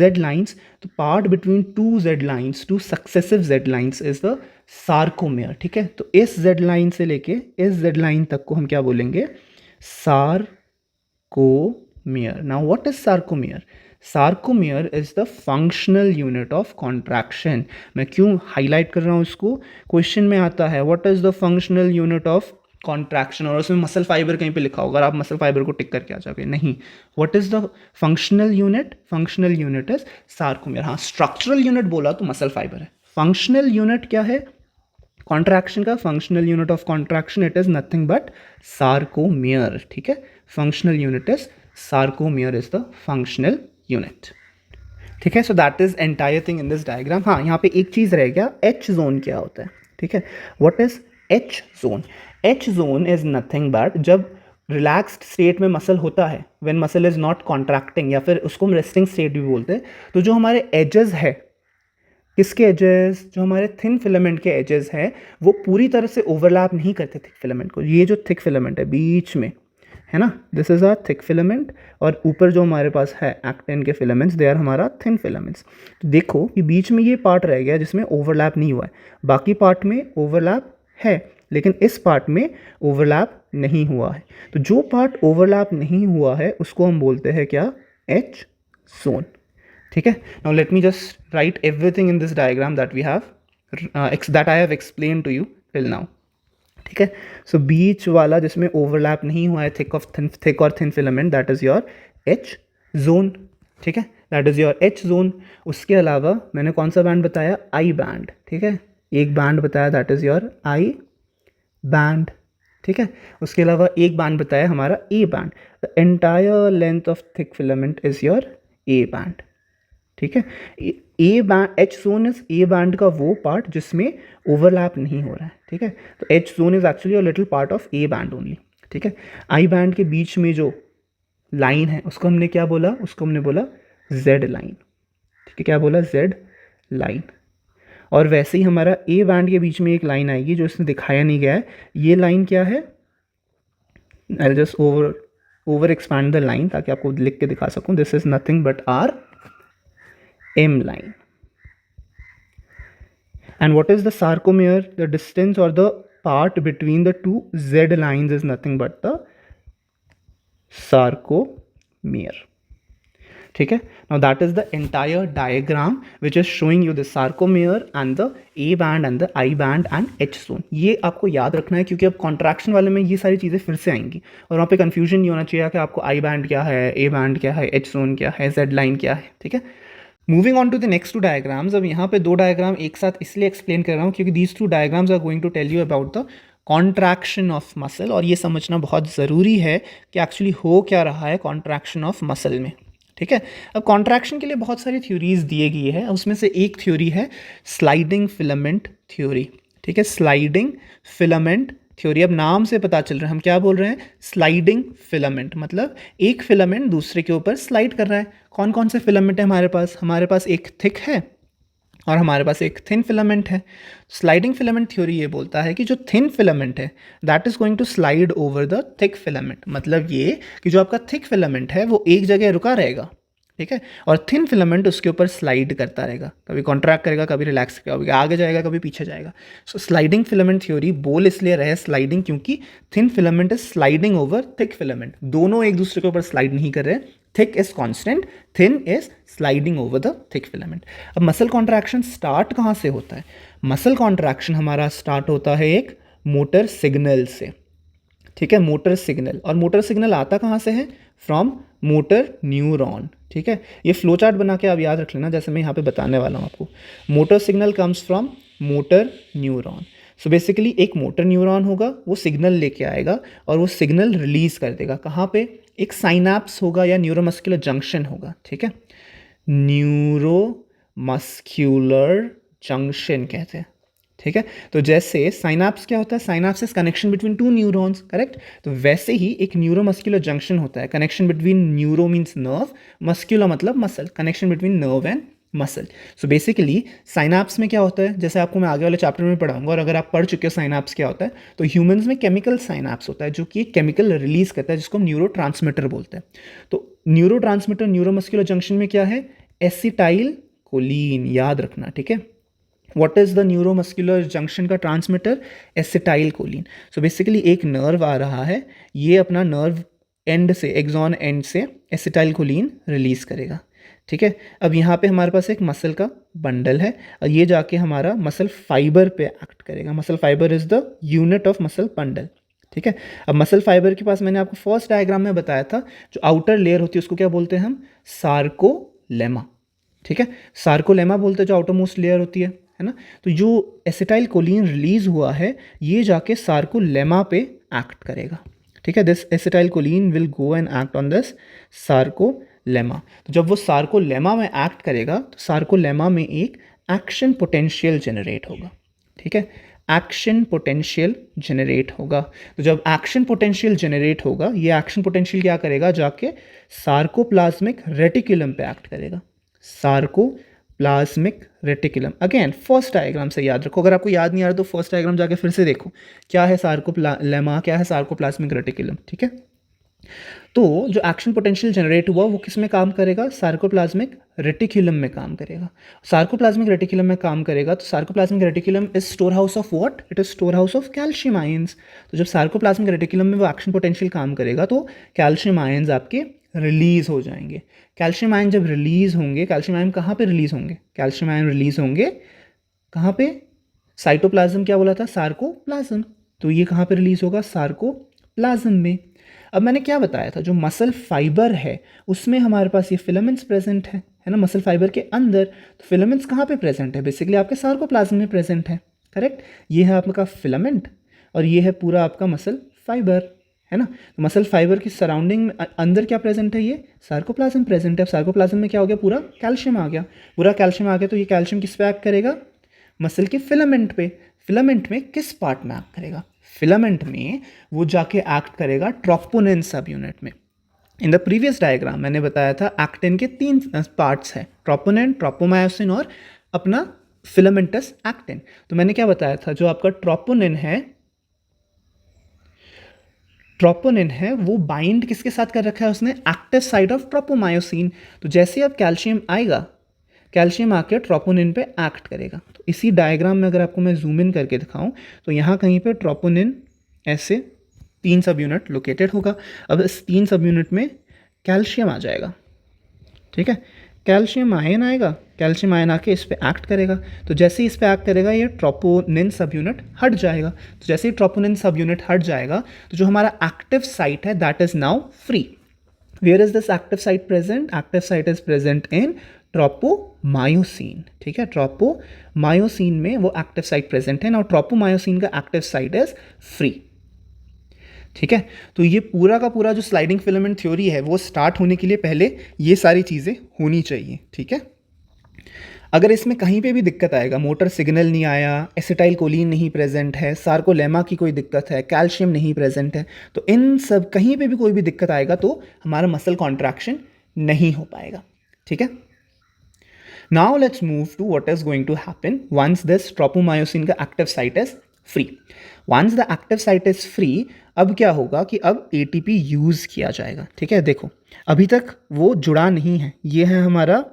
z lines. The part between two z lines, two successive z lines is the sarcomere. ठीक है, तो इस z line से लेके इस z line तक को हम क्या बोलेंगे? Sarcomere. Now what is sarcomere? Sarcomere is the functional unit of contraction. मैं क्यों हाईलाइट कर रहा हूँ इसको? क्वेश्चन में आता है what is the functional unit of contraction, और उसमें मसल फाइबर कहीं पे लिखा होगा, आप मसल फाइबर को टिक करके आ जाओगे, नहीं। What is the functional unit? Functional unit is sarcomere. हाँ, स्ट्रक्चरल यूनिट बोला तो मसल फाइबर है। फंक्शनल यूनिट क्या है कॉन्ट्रैक्शन का? Functional unit of contraction it is nothing but sarcomere. ठीक है, functional unit is sarcomere is the functional unit. ठीक है, so that is entire thing in this diagram. हाँ, यहाँ पे एक चीज़ रह गया, एच जोन क्या होता है? ठीक है, what is H zone? H zone is nothing but जब रिलैक्स्ड स्टेट में मसल होता है, when muscle is not contracting, या फिर उसको हम रेस्टिंग स्टेट भी बोलते हैं, तो जो हमारे एजेस है, किसके एजेस? जो हमारे थिन फिलामेंट के एजेस हैं, वो पूरी तरह से ओवरलैप नहीं करते थिक फिलामेंट को। ये जो थिक फिलामेंट है बीच में, है ना, this is a thick filament, और ऊपर जो हमारे पास है एक्टिन के फिलामेंट्स, दे आर हमारा थिन फिलामेंट्स। तो देखो कि बीच में ये पार्ट रह गया जिसमें ओवरलैप नहीं हुआ है, बाकी पार्ट में ओवरलैप है, लेकिन इस पार्ट में ओवरलैप नहीं हुआ है। तो जो पार्ट ओवरलैप नहीं हुआ है उसको हम बोलते हैं क्या? H zone. ठीक है, now let me just write everything in this diagram that we have that I have explain to you till now. ठीक है, सो बीच वाला जिसमें ओवरलैप नहीं हुआ है थिक और thin filament, that is your H zone. ठीक है, that is your H zone. उसके अलावा मैंने कौन सा बैंड बताया? I band. ठीक है, एक बैंड बताया, that is your I band. ठीक है, उसके अलावा एक बैंड बताया हमारा A band. The entire length of thick filament is your A band. ठीक है, A band, H zone is A band का वो पार्ट जिसमें ओवरलैप नहीं हो रहा है। ठीक है, तो H zone is actually a little part of A band only. ठीक है, आई बैंड के बीच में जो लाइन है उसको हमने क्या बोला? उसको हमने बोला जेड लाइन। ठीक है, क्या बोला? Z line. और वैसे ही हमारा ए बैंड के बीच में एक लाइन आएगी जो इसमें दिखाया नहीं गया है, ये लाइन क्या है? I will just over expand the line ताकि आपको लिख के दिखा सकूं। This is nothing but our M line. And what is the sarcomere? The distance or the part between the two Z lines is nothing but the sarcomere. ठीक है, now that is the entire diagram which is showing you the sarcomere and the A band and the I band and H zone. ये आपको याद रखना है क्योंकि अब कॉन्ट्रैक्शन वाले में ये सारी चीज़ें फिर से आएंगी और वहाँ पे कंफ्यूजन नहीं होना चाहिए कि आपको I band क्या है, A band क्या है, H zone क्या है, Z line क्या है। ठीक है, moving on to the next 2 diagrams. अब यहाँ पे 2 डायग्राम एक साथ इसलिए एक्सप्लेन कर रहा हूँ क्योंकि these 2 diagrams are going to tell you about the contraction of muscle, और ये समझना बहुत ज़रूरी है कि एक्चुअली हो क्या रहा है कॉन्ट्रैक्शन ऑफ मसल में। ठीक है, अब कॉन्ट्रैक्शन के लिए बहुत सारी थ्योरीज दिए गई है, उसमें से एक थ्योरी है स्लाइडिंग फिलामेंट थ्योरी। ठीक है, स्लाइडिंग फिलामेंट थ्योरी। अब नाम से पता चल रहा है हम क्या बोल रहे हैं? स्लाइडिंग फिलामेंट, मतलब एक फिलामेंट दूसरे के ऊपर स्लाइड कर रहा है। कौन कौन से फिलामेंट है हमारे पास? हमारे पास एक थिक है और हमारे पास एक थिन फिलामेंट है। स्लाइडिंग फिलामेंट थ्योरी ये बोलता है कि जो थिन फिलामेंट है that is going to slide over the thick filament. मतलब ये कि जो आपका थिक फिलामेंट है वो एक जगह रुका रहेगा, ठीक है, और थिन फिलामेंट उसके ऊपर स्लाइड करता रहेगा, कभी कॉन्ट्रैक्ट करेगा, कभी रिलैक्स करेगा, कभी आगे जाएगा, कभी पीछे जाएगा। सो स्लाइडिंग फिलामेंट थ्योरी बोल इसलिए रहे स्लाइडिंग क्योंकि thin filament is sliding over thick filament. दोनों एक दूसरे के ऊपर स्लाइड नहीं कर रहे, thick is constant, thin is sliding over the thick filament. अब मसल कॉन्ट्रैक्शन स्टार्ट कहाँ से होता है? मसल कॉन्ट्रैक्शन हमारा स्टार्ट होता है एक मोटर सिग्नल से। ठीक है, मोटर सिग्नल, और मोटर सिग्नल आता कहाँ से है? From motor neuron. ठीक है, ये फ्लो चार्ट बना के आप याद रख लेना जैसे मैं यहाँ पे बताने वाला हूँ आपको। Motor signal comes from motor neuron. So basically एक मोटर न्यूरॉन होगा, वो सिग्नल लेके आएगा और वो सिग्नल रिलीज कर देगा। कहाँ पे? एक साइनैप्स होगा या न्यूरोमस्कुलर जंक्शन होगा। ठीक है, न्यूरोमस्कुलर जंक्शन कहते हैं। ठीक है। तो जैसे साइनाप्स क्या होता है, synapse is connection between two neurons, correct. तो वैसे ही एक न्यूरोमस्कुलर जंक्शन होता है, connection between neuro means nerve, muscular मतलब muscle, connection between nerve and muscle. So basically synapse में क्या होता है, जैसे आपको मैं आगे वाले चैप्टर में पढ़ाऊंगा, और अगर आप पढ़ चुके हो साइनाप्स क्या होता है, तो ह्यूमंस में केमिकल साइनाप्स होता है जो कि एक केमिकल रिलीज करता है जिसको हम न्यूरो बोलते हैं। तो न्यूरो न्यूरोमस्कुलर जंक्शन में क्या है, एसिटाइल कोलिन, याद रखना, ठीक है। What is the neuromuscular junction का transmitter, acetylcholine. So basically एक नर्व आ रहा है, ये अपना नर्व एंड से, एक्सॉन एंड से एसिटाइल कोलिन रिलीज करेगा, ठीक है। अब यहाँ पे हमारे पास एक मसल का बंडल है और ये जाके हमारा मसल फाइबर पे एक्ट करेगा। Muscle fibre is the unit of muscle bundle, ठीक है। अब मसल फाइबर के पास मैंने आपको फर्स्ट डायग्राम में बताया था, जो आउटर लेयर होती है उसको क्या बोलते हैं हम, सार्कोलेमा, ठीक है। सार्कोलेमा बोलते हैं जो आउटर मोस्ट लेयर होती है ना। तो जो एसिटाइल कोलिन रिलीज हुआ है ये जाके सार्कोलेमा पे एक्ट करेगा, ठीक है। This acetyl choline will go and act on this sarcolemma. तो जब वो सार्कोलेमा में एक्ट करेगा तो सार्कोलेमा में एक एक्शन पोटेंशियल जनरेट होगा, ठीक है। एक्शन पोटेंशियल जनरेट होगा। तो जब एक्शन पोटेंशियल जनरेट होगा, ये एक्शन पोटेंशियल क्या करेगा, जाके सार्कोप्लाज्मिक रेटिकुलम पे एक्ट करेगा। Sarcoplasmic reticulum, again first diagram से याद रखो, अगर आपको याद नहीं आ रहा तो फर्स्ट डायग्राम जाके फिर से देखो, क्या है सार्कोलेमा, क्या है सार्कोप्लाज्मिक रेटिकुलम, ठीक है। तो जो एक्शन पोटेंशियल जनरेट हुआ वो किस में काम करेगा, सार्कोप्लाज्मिक रेटिकुलम में काम करेगा। सार्कोप्लाज्मिक रेटिकुलम में काम करेगा तो sarcoplasmic reticulum is store house of what, it is store house of calcium ions. तो जब सार्कोप्लाज्मिक रेटिकुलम में वो एक्शन पोटेंशियल काम करेगा तो कैल्शियम आयंस आपके रिलीज हो जाएंगे। कैल्शियम आयन जब रिलीज होंगे, कैल्शियम आयन कहाँ पे रिलीज होंगे, कैल्शियम आयन रिलीज होंगे कहाँ पे, साइटोप्लाज्म क्या बोला था, सार्कोप्लाज्म। तो ये कहाँ पे रिलीज होगा, सार्कोप्लाज्म में। अब मैंने क्या बताया था, जो मसल फाइबर है उसमें हमारे पास ये फिलामेंट्स प्रेजेंट है ना, मसल फाइबर के अंदर। तो फिलामेंट्स कहाँ पे प्रेजेंट है, बेसिकली आपके सार्कोप्लाज्म में प्रेजेंट है, करेक्ट। ये है आपका फिलामेंट और ये है पूरा आपका मसल फाइबर, है ना। तो मसल फाइबर की सराउंडिंग में अंदर क्या प्रेजेंट है, ये सार्कोप्लाज्म प्रेजेंट है। सार्कोप्लाज्म में क्या हो गया, पूरा कैल्शियम आ गया, पूरा कैल्शियम आ गया। तो ये कैल्शियम किस पे एक्ट करेगा, मसल के फिलामेंट पे। फिलामेंट में किस पार्ट में एक्ट करेगा, फिलामेंट में वो जाके एक्ट करेगा ट्रोपोनिन सब यूनिट में। इन द प्रीवियस डायग्राम मैंने बताया था एक्टिन के 3 पार्ट्स हैं, ट्रोपोनिन, ट्रोपोमायोसिन और अपना फिलामेंटस एक्टिन। तो मैंने क्या बताया था, जो आपका ट्रोपोनिन है वो बाइंड किसके साथ कर रखा है उसने, एक्टिव साइट ऑफ ट्रोपोमायोसिन। तो जैसे अब कैल्शियम आएगा, कैल्शियम आके ट्रोपोनिन पे एक्ट करेगा। तो इसी डायग्राम में अगर आपको मैं जूम इन करके दिखाऊं तो यहाँ कहीं पे ट्रोपोनिन ऐसे 3 सब यूनिट लोकेटेड होगा। अब इस 3 सब यूनिट में कैल्शियम आ जाएगा, ठीक है। कैल्शियम आयन आएगा, कैल्शियम आयन आके इस पे एक्ट करेगा। तो जैसे ही इस पे एक्ट करेगा ये ट्रोपोनिन सब यूनिट हट जाएगा। तो जैसे ही ट्रोपोनिन सब यूनिट हट जाएगा तो जो हमारा एक्टिव साइट है that is now free. Where is this active site present, active site is present in tropomyosin, ठीक है। ट्रोपोमायोसिन में वो एक्टिव साइट प्रेजेंट है ना, और ट्रोपोमायोसिन का एक्टिव साइट इज फ्री, ठीक है। तो ये पूरा का पूरा जो स्लाइडिंग फिलामेंट थ्योरी है वो स्टार्ट होने के लिए पहले ये सारी चीज़ें होनी चाहिए, ठीक है। अगर इसमें कहीं पे भी दिक्कत आएगा, मोटर सिग्नल नहीं आया, एसिटाइल कोलिन नहीं प्रेजेंट है, सार्कोलेमा की कोई दिक्कत है, कैल्शियम नहीं प्रेजेंट है, तो इन सब कहीं पे भी कोई भी दिक्कत आएगा तो हमारा मसल कॉन्ट्रैक्शन नहीं हो पाएगा, ठीक है। Now let's move to what is going to happen once this tropomyosin का active site is free. Once the active site is free, अब क्या होगा कि अब ATP यूज़ किया जाएगा, ठीक है। देखो अभी तक वो जुड़ा नहीं है, ये है हमारा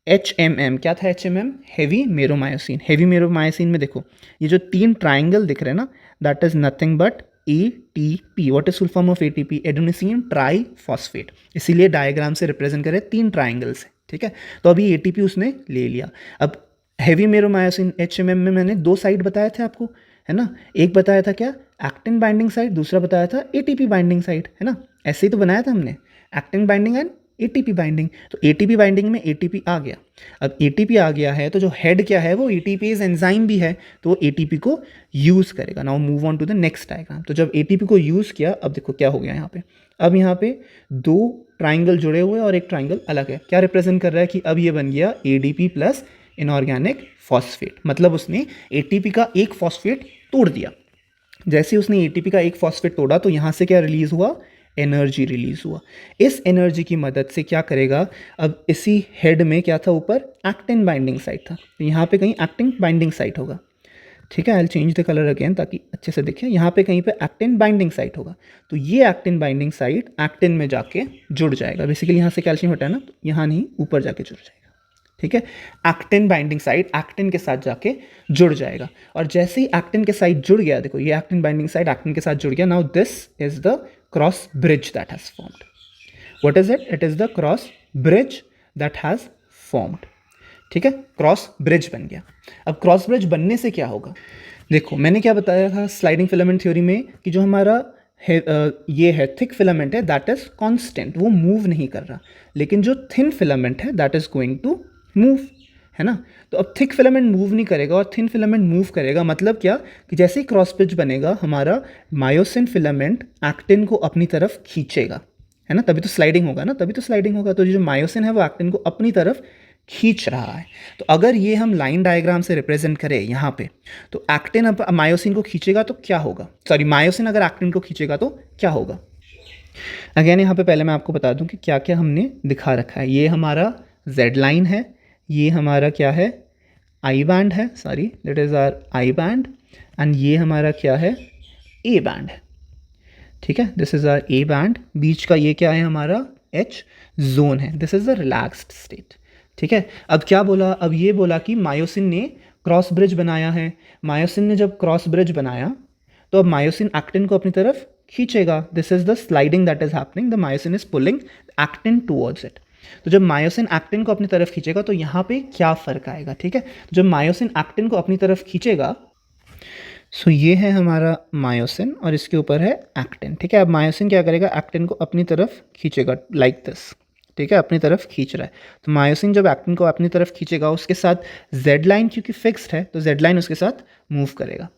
HMM। क्या था HMM, हेवी मेरोमायोसिन। हेवी मेरोमायोसिन में देखो ये जो 3 ट्राइंगल दिख रहे हैं ना, that is nothing but ATP। What is full form of ATP, adenosine triphosphate. इसीलिए डायग्राम से रिप्रेजेंट करे 3 ट्राइंगल से, ठीक है। तो अभी ATP उसने ले लिया। अब हेवी मेरोमायोसिन HMM में मैंने 2 साइड बताए थे आपको, है ना। एक बताया था क्या, एक्टिन बाइंडिंग साइड, दूसरा बताया था ATP बाइंडिंग साइड, है ना। ऐसे ही तो बनाया था हमने, actin binding and ATP binding. तो ATP बाइंडिंग में ATP आ गया। अब ATP आ गया है तो जो हेड क्या है वो ATPase एंजाइम भी है, तो वो ATP को यूज़ करेगा। Now move on to the next diagram. तो जब ATP को यूज़ किया, अब देखो क्या हो गया यहाँ पे, अब यहाँ पे 2 ट्राइंगल जुड़े हुए और एक ट्राइंगल अलग है। क्या रिप्रेजेंट कर रहा है कि अब ये बन गया ADP प्लस इनऑर्गेनिक फॉस्फेट, मतलब उसने एटीपी का एक फॉस्फेट तोड़ दिया। जैसे उसने एटीपी का एक फॉस्फेट तोड़ा तो यहाँ से क्या रिलीज हुआ, एनर्जी रिलीज हुआ। इस एनर्जी की मदद से क्या करेगा, अब इसी हेड में क्या था, ऊपर एक्टिन बाइंडिंग साइट था, तो यहाँ पे कहीं एक्टिन बाइंडिंग साइट होगा। ठीक है, I will change the colour again ताकि अच्छे से दिखे। यहाँ पे कहीं पे एक्टिन बाइंडिंग साइट होगा, तो ये एक्टिन बाइंडिंग साइट एक्टिन में जाके जुड़ जाएगा। बेसिकली यहाँ से कैल्शियम हटा है ना, तो यहाँ नहीं, ऊपर जाके जुड़ जाएगा। ठीक है, एक्टिन बाइंडिंग साइट एक्टिन के साथ जाके जुड़ जाएगा, और जैसे ही एक्टिन के साथ जुड़ गया, देखो ये एक्टिन बाइंडिंग साइट एक्टिन के साथ जुड़ गया। Now this is the cross bridge that has formed. What is it? It is the cross bridge that has formed. ठीक है, क्रॉस ब्रिज बन गया। अब क्रॉस ब्रिज बनने से क्या होगा, देखो मैंने क्या बताया था स्लाइडिंग फिलामेंट थ्योरी में कि जो हमारा ये है थिक फिलामेंट है दैट इज कांस्टेंट, वो मूव नहीं कर रहा, लेकिन जो थिन फिलामेंट है that is going to move, है ना। तो अब थिक फिलामेंट मूव नहीं करेगा और थिन फिलामेंट मूव करेगा, मतलब क्या कि जैसे ही क्रॉस ब्रिज बनेगा हमारा मायोसिन फिलामेंट एक्टिन को अपनी तरफ खींचेगा, है ना, तभी तो स्लाइडिंग होगा ना, तभी तो स्लाइडिंग होगा। तो जो मायोसिन है वो एक्टिन को अपनी तरफ खींच रहा है। तो अगर ये हम लाइन डायग्राम से रिप्रेजेंट करें यहाँ पे, तो एक्टिन अब मायोसिन को खींचेगा तो क्या होगा, सॉरी मायोसिन अगर एक्टिन को खींचेगा तो क्या होगा। अगेन यहाँ पे पहले मैं आपको बता दूं कि क्या क्या हमने दिखा रखा है। ये हमारा जेड लाइन है, ये हमारा क्या है, आई बैंड है, sorry that is our I band, and ये हमारा क्या है, ए बैंड है। ठीक है, this is our A band, बीच का ये क्या है हमारा एच जोन है, this is the relaxed state. ठीक है, अब क्या बोला, अब ये बोला कि मायोसिन ने क्रॉस ब्रिज बनाया है। मायोसिन ने जब क्रॉस ब्रिज बनाया तो अब मायोसिन एक्टिन को अपनी तरफ खींचेगा। This is the sliding that is happening, the myosin is pulling actin towards it. तो जब मायोसिन एक्टिन को अपनी तरफ खींचेगा तो यहाँ पे क्या फ़र्क आएगा। ठीक है, तो जब मायोसिन एक्टिन को अपनी तरफ खींचेगा, सो ये है हमारा मायोसिन और इसके ऊपर है एक्टिन। ठीक है, अब मायोसिन क्या करेगा, एक्टिन को अपनी तरफ खींचेगा लाइक दिस। ठीक है, अपनी तरफ खींच रहा है, तो मायोसिन जब एक्टिन को अपनी तरफ खींचेगा उसके साथ जेड लाइन क्योंकि फिक्स्ड है तो जेड लाइन उसके साथ मूव करेगा।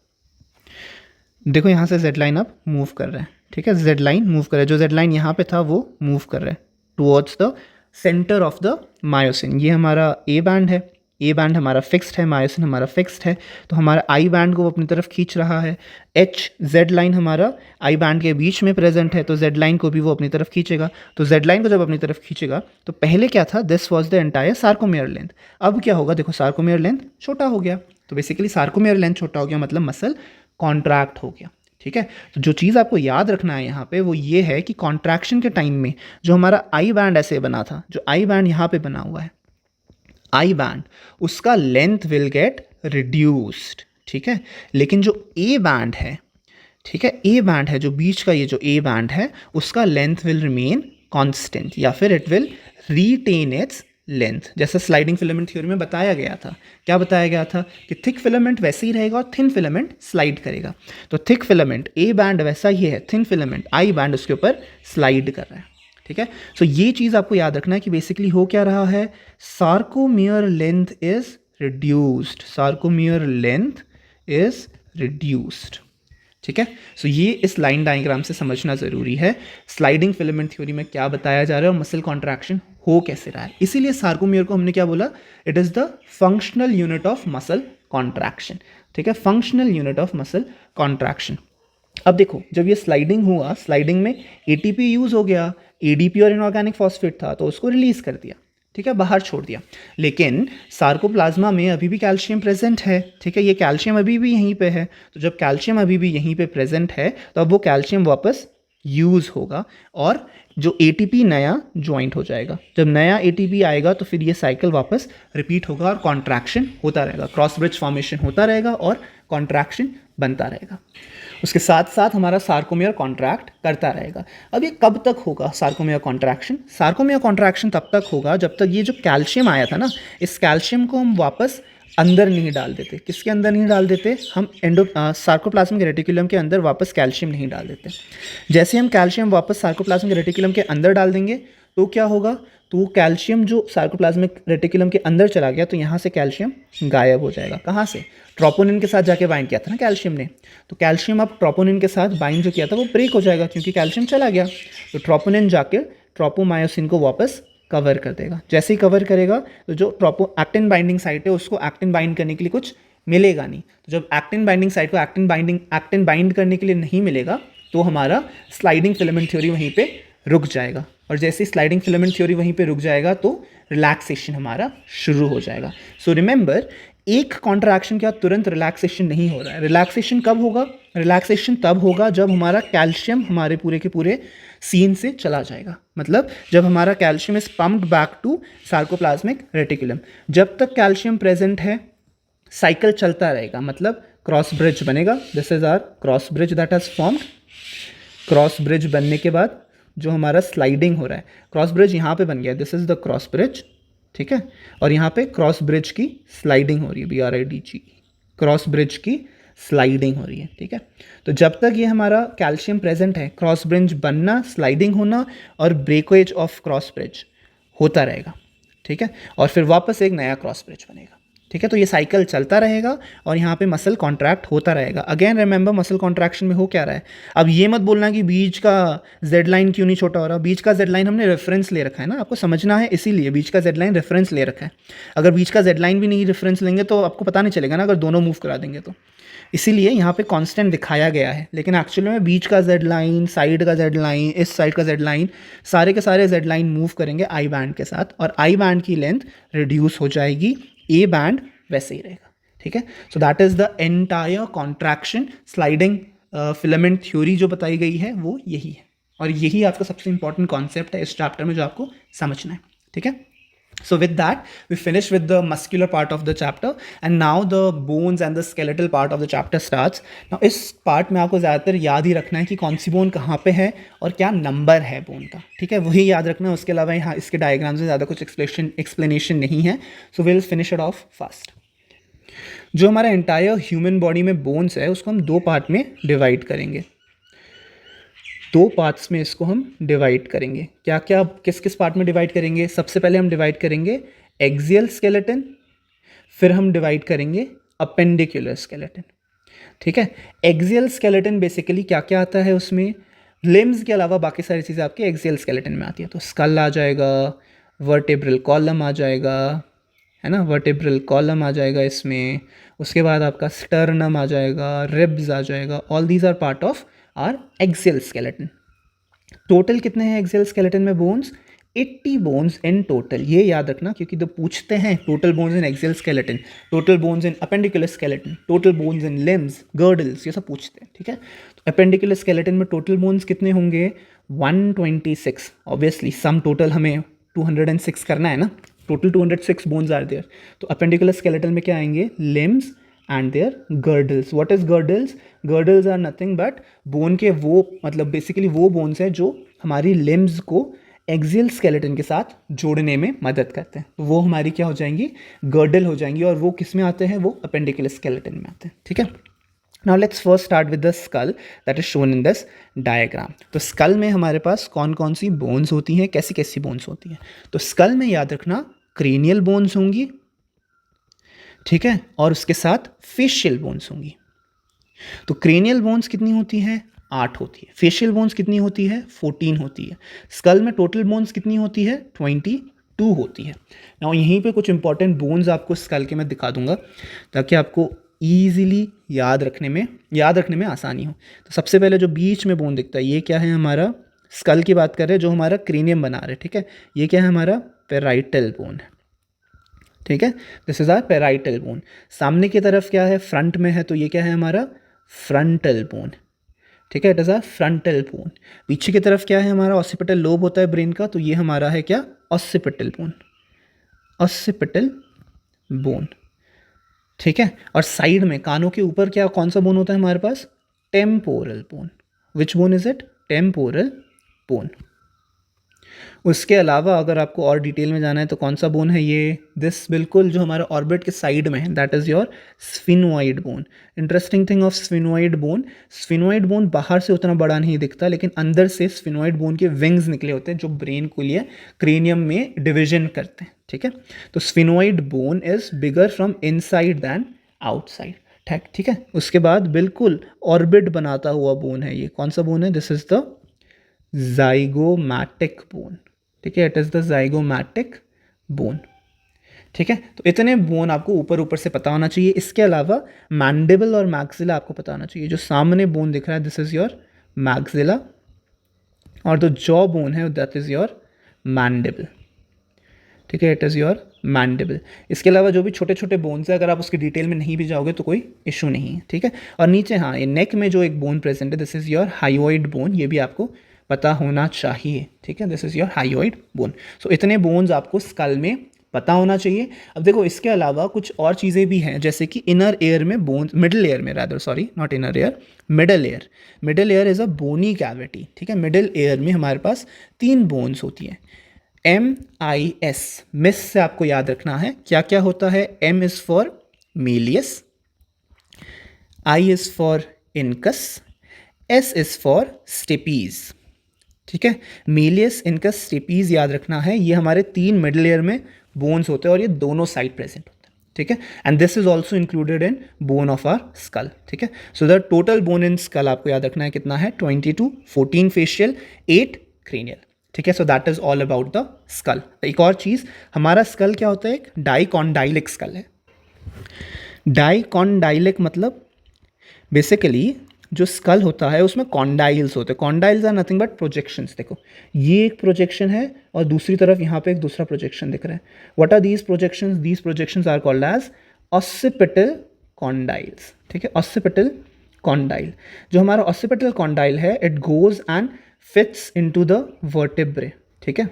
देखो यहाँ से जेड लाइन अब मूव कर रहा है। ठीक है, जेड लाइन मूव कर रहा है, जो जेड लाइन यहाँ पे था वो मूव कर रहा है towards the centre of the myosin. ये हमारा ए बैंड है, ए बैंड हमारा फिक्स्ड है, मायोसिन हमारा फिक्स्ड है, तो हमारा आई बैंड को वो अपनी तरफ खींच रहा है। एच जेड लाइन हमारा आई बैंड के बीच में प्रेजेंट है, तो जेड लाइन को भी वो अपनी तरफ खींचेगा। तो जेड लाइन को जब अपनी तरफ खींचेगा तो पहले क्या था, this was the entire sarcomere length. अब क्या होगा, देखो सार्कोमेयर लेंथ छोटा हो गया, तो बेसिकली सार्कोमेयर लेंथ छोटा हो गया मतलब मसल कॉन्ट्रैक्ट हो गया। ठीक है, तो जो चीज़ आपको याद रखना है यहाँ पे वो ये है कि कॉन्ट्रैक्शन के टाइम में जो हमारा आई बैंड ऐसे बना था, जो आई बैंड यहाँ पे बना हुआ है आई बैंड, उसका लेंथ विल गेट रिड्यूस्ड। ठीक है, लेकिन जो ए बैंड है, ठीक है, ए बैंड है जो बीच का, ये जो ए बैंड है उसका लेंथ विल रिमेन कांस्टेंट, या फिर it will retain its length. जैसे स्लाइडिंग फिलामेंट थ्योरी में बताया गया था, क्या बताया गया था कि थिक फिलामेंट वैसे ही रहेगा और थिन फिलामेंट स्लाइड करेगा। तो थिक फिलामेंट ए बैंड वैसा ही है, थिन फिलामेंट आई बैंड उसके ऊपर स्लाइड कर रहा है। ठीक है, सो ये चीज़ आपको याद रखना है कि बेसिकली हो क्या रहा है, sarcomere length is reduced, sarcomere length is reduced. ठीक है, सो ये इस लाइन डायग्राम से समझना ज़रूरी है स्लाइडिंग फिलामेंट थ्योरी में क्या बताया जा रहा है और मसल कॉन्ट्रैक्शन हो कैसे रहा है। इसीलिए सार्कोमेयर को हमने क्या बोला, it is the functional unit of muscle contraction. ठीक है, functional unit of muscle contraction. अब देखो जब ये स्लाइडिंग हुआ, स्लाइडिंग में एटीपी यूज़ हो गया, एडीपी और इनऑर्गेनिक फॉस्फेट था तो उसको रिलीज़ कर दिया। ठीक है, बाहर छोड़ दिया, लेकिन सार्कोप्लाज्मा में अभी भी कैल्शियम प्रेजेंट है। ठीक है, ये कैल्शियम अभी भी यहीं पे है, तो जब कैल्शियम अभी भी यहीं पे प्रेजेंट है तो अब वो कैल्शियम वापस यूज़ होगा और जो एटीपी नया ज्वाइंट हो जाएगा। जब नया एटीपी आएगा तो फिर ये साइकिल वापस रिपीट होगा और कॉन्ट्रैक्शन होता रहेगा, क्रॉस ब्रिज फॉर्मेशन होता रहेगा और कॉन्ट्रैक्शन बनता रहेगा। उसके साथ साथ हमारा सार्कोमेयर कॉन्ट्रैक्ट करता रहेगा। अब ये कब तक होगा सार्कोमेयर कॉन्ट्रैक्शन? सार्कोमेयर कॉन्ट्रैक्शन तब तक होगा जब तक ये जो कैल्शियम आया था ना, इस कैल्शियम को हम वापस अंदर नहीं डाल देते। किसके अंदर नहीं डाल देते? हम सार्कोप्लाज्मिक रेटिकुलम के अंदर वापस कैल्शियम नहीं डाल देते। जैसे हम कैल्शियम वापस सार्कोप्लाज्मिक रेटिकुलम के अंदर डाल देंगे तो क्या होगा, तो कैल्शियम जो सार्कोप्लाज्मिक रेटिकुलम के अंदर चला गया तो यहाँ से कैल्शियम गायब हो जाएगा। कहाँ से? ट्रोपोनिन के साथ जाके बाइंड किया था ना कैल्शियम ने, तो कैल्शियम अब ट्रोपोनिन के साथ बाइंड जो किया था वो ब्रेक हो जाएगा क्योंकि कैल्शियम चला गया। तो ट्रोपोनिन जाके ट्रोपोमायोसिन को वापस कवर कर देगा। जैसे ही कवर करेगा तो जो प्रॉपर एक्टिन बाइंडिंग साइट है उसको एक्टिन बाइंड करने के लिए कुछ मिलेगा नहीं। तो जब एक्टिन बाइंडिंग साइट को एक्टिन बाइंड करने के लिए नहीं मिलेगा तो हमारा स्लाइडिंग फिलामेंट थ्योरी वहीं पे रुक जाएगा, और जैसे स्लाइडिंग फिलामेंट थ्योरी वहीं पे रुक जाएगा तो रिलैक्सेशन हमारा शुरू हो जाएगा। सो रिमेंबर, एक कॉन्ट्रैक्शन के बाद तुरंत रिलैक्सेशन नहीं हो रहा है। रिलैक्सेशन कब होगा? रिलैक्सेशन तब होगा जब हमारा कैल्शियम हमारे पूरे के पूरे सीन से चला जाएगा, मतलब जब हमारा calcium is pumped back to sarcoplasmic reticulum. जब तक कैल्शियम प्रेजेंट है साइकिल चलता रहेगा, मतलब क्रॉस ब्रिज बनेगा। This is our cross bridge that has formed. Cross bridge बनने के बाद जो हमारा स्लाइडिंग हो रहा है, क्रॉस ब्रिज यहाँ पे बन गया, this is the cross bridge, ठीक है, और यहाँ पे क्रॉस ब्रिज की स्लाइडिंग हो रही है, BRIDG, क्रॉस ब्रिज की स्लाइडिंग हो रही है, ठीक है। तो जब तक ये हमारा कैल्शियम प्रेजेंट है, क्रॉस ब्रिज बनना, स्लाइडिंग होना और ब्रेकेज ऑफ क्रॉस ब्रिज होता रहेगा, ठीक है, और फिर वापस एक नया क्रॉस ब्रिज बनेगा, ठीक है। तो ये साइकिल चलता रहेगा और यहाँ पे मसल कॉन्ट्रैक्ट होता रहेगा। अगेन रिमेंबर, मसल कॉन्ट्रैक्शन में हो क्या रहा है, अब ये मत बोलना कि बीच का जेड लाइन क्यों नहीं छोटा हो रहा। बीच का जेड लाइन हमने रेफरेंस ले रखा है ना, आपको समझना है, इसीलिए बीच का जेड लाइन रेफरेंस ले रखा है। अगर बीच का जेड लाइन भी नहीं रेफरेंस लेंगे तो आपको पता नहीं चलेगा ना, अगर दोनों मूव करा देंगे तो, इसीलिए यहाँ पे कांस्टेंट दिखाया गया है। लेकिन एक्चुअली में बीच का जेड लाइन, साइड का जेड लाइन, इस साइड का जेड लाइन, सारे के सारे जेड लाइन मूव करेंगे आई बैंड के साथ, और आई बैंड की लेंथ रिड्यूस हो जाएगी, ए बैंड वैसे ही रहेगा, ठीक है। So that is the entire contraction sliding filament theory जो बताई गई है वो यही है, और यही आपका सबसे इंपॉर्टेंट कॉन्सेप्ट है इस चैप्टर में जो आपको समझना है, ठीक है। So with that, we finish with the muscular part of the chapter, and now the bones and the skeletal part of the chapter starts. Now इस part में आपको ज़्यादातर याद ही रखना है कि कौन सी बोन कहाँ पे है और क्या नंबर है बोन का, ठीक है, वही याद रखना है। उसके अलावा यहाँ इसके डायग्राम से ज़्यादा कुछ एक्सप्लेनेशन नहीं है। So will finish it of fast. जो हमारा एंटायर ह्यूमन बॉडी में बोन्स है उसको हम दो पार्ट में डिवाइड करेंगे, दो पार्ट्स में इसको हम डिवाइड करेंगे। क्या क्या, किस किस पार्ट में डिवाइड करेंगे? सबसे पहले हम डिवाइड करेंगे एक्सियल स्केलेटन, फिर हम डिवाइड करेंगे अपेंडिकुलर स्केलेटन, ठीक है। एक्सियल स्केलेटन बेसिकली क्या क्या आता है उसमें, लिम्स के अलावा बाकी सारी चीज़ें आपके एक्सियल स्केलेटन में आती है। तो स्कल आ जाएगा, वर्टेब्रल कॉलम आ जाएगा, है ना, वर्टेब्रल कॉलम आ जाएगा इसमें, उसके बाद आपका स्टर्नम आ जाएगा, रिब्स आ जाएगा, all these are part of our axial skeleton. Total कितने हैं एक्सियल स्केलेटन में बोन्स? 80 bones in total. ये याद रखना क्योंकि तो पूछते हैं total bones in axial skeleton, total bones in appendicular skeleton, total bones in limbs, girdles, ये सब पूछते हैं, ठीक है। तो अपेंडिकुलर स्केलेटन में टोटल बोन्स कितने होंगे? 126। ऑब्वियसली सम टोटल हमें 206 करना है ना, टोटल 206 बोन्स आर देयर। तो अपेंडिकुलर स्केलेटन में क्या आएंगे? Limbs and their girdles. What is girdles? Girdles are nothing but bone के वो, मतलब बेसिकली वो बोन्स हैं जो हमारी लिम्स को एक्सियल स्केलेटन के साथ जोड़ने में मदद करते हैं। तो वो हमारी क्या हो जाएंगी? गर्डल हो जाएंगी, और वो किस में आते हैं? वो अपेंडिकुलर स्केलेटन में आते हैं, ठीक है। Now let's first start with the skull that is shown in this diagram. तो स्कल में हमारे पास कौन कौन सी बोन्स होती हैं, कैसी कैसी बोन्स होती हैं? तो स्कल में याद रखना क्रेनियल बोन्स होंगी, ठीक है, और उसके साथ फेशियल बोन्स होंगी। तो क्रेनियल बोन्स कितनी होती है? 8 होती है। फेशियल बोन्स कितनी होती है? 14 होती है। स्कल में टोटल बोन्स कितनी होती है? 22 होती है। नाउ यहीं पे कुछ इंपॉर्टेंट बोन्स आपको स्कल के मैं दिखा दूंगा ताकि आपको ईजिली याद रखने में आसानी हो। तो सबसे पहले जो बीच में बोन दिखता है ये क्या है? हमारा स्कल की बात कर रहे हैं, जो हमारा क्रेनियम बना रहे हैं, ठीक है। ये क्या है? हमारा पेराइटल बोन है, ठीक है। This is our parietal bone. सामने की तरफ क्या है? फ्रंट में है, तो ये क्या है? हमारा फ्रंटल बोन, ठीक है, it is our frontal bone. पीछे की तरफ क्या है? हमारा ऑसिपिटल लोब होता है ब्रेन का, तो ये हमारा है क्या? ऑसिपिटल बोन, ऑसिपिटल बोन, ठीक है। और साइड में कानों के ऊपर क्या, कौन सा बोन होता है हमारे पास? Temporal bone. Which bone is it? Temporal bone. उसके अलावा अगर आपको और डिटेल में जाना है तो कौन सा बोन है ये? दिस, बिल्कुल जो हमारा ऑर्बिट के साइड में है, that is your sphenoid bone. Interesting thing of sphenoid bone, sphenoid bone बाहर से उतना बड़ा नहीं दिखता, लेकिन अंदर से स्फिनोइड बोन के विंग्स निकले होते हैं जो ब्रेन को लिए क्रेनियम में डिविजन करते हैं, ठीक है। तो sphenoid bone is bigger from inside than outside, ठीक है। उसके बाद बिल्कुल ऑर्बिट बनाता हुआ बोन है ये, कौन सा बोन है? This is the zygomatic bone, ठीक है, it is the zygomatic bone. ठीक है, तो इतने बोन आपको ऊपर ऊपर से पता होना चाहिए। इसके अलावा मैंडिबल और मैक्सिला आपको पता होना चाहिए। जो सामने बोन दिख रहा है दिस इज़ योर मैक्सिला, और जो जॉ बोन है दैट इज़ योर मैंडिबल। ठीक है, इट इज़ योर मैंडिबल। इसके अलावा जो भी छोटे छोटे बोन्स है, अगर आप उसकी डिटेल में नहीं भी जाओगे तो कोई इशू नहीं है। ठीक है, और नीचे हाँ ये नेक में जो एक बोन प्रेजेंट है this is your hyoid bone, ये भी आपको पता होना चाहिए। ठीक है, this is your hyoid bone. So इतने बोन्स आपको स्कल में पता होना चाहिए। अब देखो इसके अलावा कुछ और चीज़ें भी हैं, जैसे कि इनर एयर में बोन्स, मिडिल एयर में rather, sorry not inner ear, middle ear. Middle ear is a bony cavity. ठीक है, मिडिल एयर में हमारे पास 3 बोन्स होती हैं। MIS, मिस से आपको याद रखना है क्या क्या होता है। M is for malleus, I is for incus, S is for stapes. ठीक है, मेलियस, इनकस, स्टेपीज याद रखना है। ये हमारे 3 मिडिल ईयर में बोन्स होते हैं और ये दोनों साइड प्रेजेंट होते हैं। ठीक है, and this is also included in bone of our skull. ठीक है, so the total bone in skull आपको याद रखना है कितना है, 22, 14 फेशियल, 8 क्रेनियल। ठीक है, so that is all about the skull. एक और चीज़, हमारा स्कल क्या होता है, एक डाइकॉन्डाइलिक स्कल है। डाइकॉन्डाइलिक मतलब बेसिकली जो स्कल होता है उसमें कॉन्डाइल्स होते हैं। Condyles are nothing but projections. देखो ये एक प्रोजेक्शन है और दूसरी तरफ यहाँ पे एक दूसरा प्रोजेक्शन दिख रहा है। What are these projections? These projections are called as occipital condyles. ठीक है, ऑसिपिटल कॉन्डाइल। जो हमारा ऑसिपिटल कॉन्डाइल है it goes and fits into the vertebrae. ठीक है,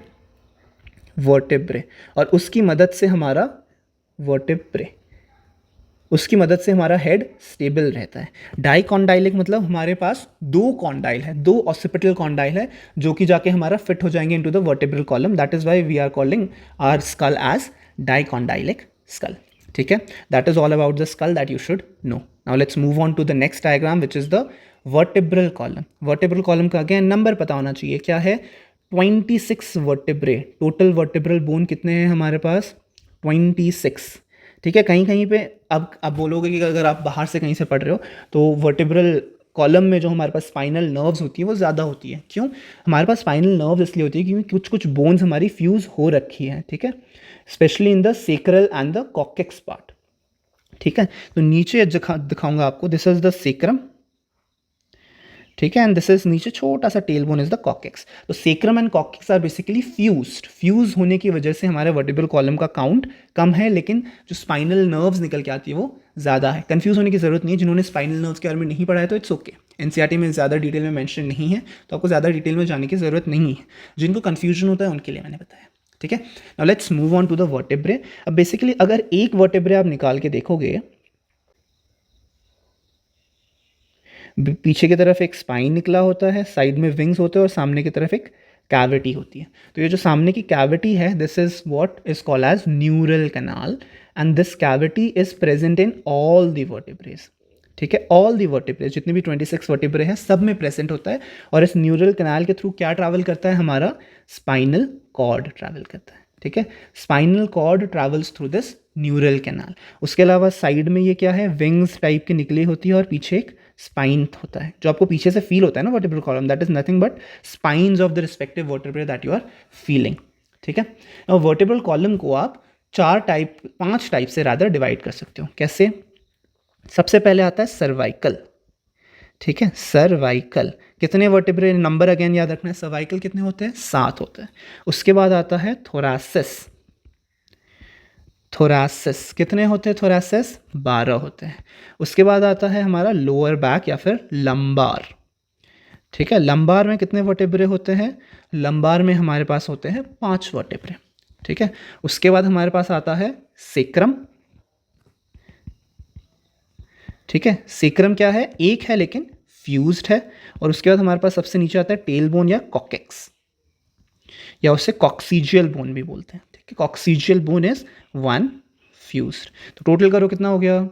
वर्टेब्रे, और उसकी मदद से हमारा वर्टेब्रे, उसकी मदद से हमारा हेड स्टेबल रहता है। डाइकॉन्डाइलिक मतलब हमारे पास 2 कॉन्डाइल है, 2 ऑसिपिटल कॉन्डाइल है जो कि जाके हमारा फिट हो जाएंगे into the vertebral column. That is why we are calling our skull as dicondylic skull. ठीक है, that is all about the skull that you should know. Now let's move on to the next diagram which is the vertebral column. Vertebral column का अगेन नंबर पता होना चाहिए, क्या है, 26 वर्टेब्रे। टोटल वर्टेब्रल बोन कितने हैं हमारे पास, 26। ठीक है, कहीं कहीं पे अब बोलोगे कि अगर आप बाहर से कहीं से पढ़ रहे हो तो वर्टेब्रल कॉलम में जो हमारे पास स्पाइनल नर्व्स होती है वो ज़्यादा होती है। क्यों? हमारे पास स्पाइनल नर्व्स इसलिए होती है क्योंकि कुछ कुछ बोन्स हमारी फ्यूज़ हो रखी है। ठीक है, specially in the sacral and the coccyx part. ठीक है, तो नीचे दिखाऊंगा आपको, दिस इज द सेक्रम। ठीक है, एंड दिस इज नीचे छोटा सा tail bone is the coccyx. तो sacrum and coccyx are basically fused. Fuse होने की वजह से हमारे वर्टेब्रल कॉलम का काउंट कम है, लेकिन जो स्पाइनल नर्व्स निकल के आती है वो ज़्यादा है। कंफ्यूज होने की जरूरत नहीं है, जिन्होंने स्पाइनल नर्व्स के बारे में नहीं पढ़ा है तो इट्स ओके। एनसीईआरटी में ज़्यादा डिटेल में मेंशन नहीं है तो आपको ज़्यादा डिटेल में जाने की ज़रूरत नहीं है। जिनको कन्फ्यूजन होता है उनके लिए मैंने बताया। ठीक है, now let's move on to the vertebrae. अब बेसिकली अगर एक वर्टेब्रे आप निकाल के देखोगे, पीछे की तरफ एक स्पाइन निकला होता है, साइड में विंग्स होते हैं और सामने की तरफ एक कैविटी होती है। तो ये जो सामने की कैविटी है this is what is called as neural canal, and this cavity is present in all the vertebrae. ठीक है, ऑल दी वर्टेब्रेज, जितने भी 26 वर्टेब्रे हैं सब में प्रेजेंट होता है। और इस न्यूरल कैनाल के थ्रू क्या ट्रैवल करता है, हमारा स्पाइनल कॉर्ड ट्रैवल करता है। ठीक है, spinal cord travels through this neural canal. उसके अलावा साइड में ये क्या है, विंग्स टाइप की निकली होती है और पीछे एक स्पाइन होता है। जो आपको पीछे से फील होता है ना vertebral column, that is nothing but spines of the respective vertebrae that you are feeling. ठीक है, और वर्टेब्रल कॉलम को आप 5 टाइप से रादर डिवाइड कर सकते हो। कैसे? सबसे पहले आता है सर्वाइकल। ठीक है, सर्वाइकल कितने वर्टेब्रे, नंबर अगेन याद रखना है, सर्वाइकल कितने होते हैं, 7 होते हैं। उसके बाद आता है थोरासिस। थोरासिस कितने होते हैं, थोरासिस 12 होते हैं। उसके बाद आता है हमारा लोअर बैक या फिर लंबार। ठीक है, लंबार में कितने वर्टेब्रे होते हैं, लंबार में हमारे पास होते हैं 5 वर्टेब्रे। ठीक है, उसके बाद हमारे पास आता है सेक्रम। ठीक है, सेक्रम क्या है, एक है लेकिन फ्यूज्ड है। और उसके बाद हमारे पास सबसे नीचे आता है टेल बोन या कॉकेक्स, या उसे कॉक्सीजियल बोन भी बोलते हैं। ठीक है, कॉक्सीजियल बोन इज 1 फ्यूज्ड। तो टोटल करो कितना हो गया,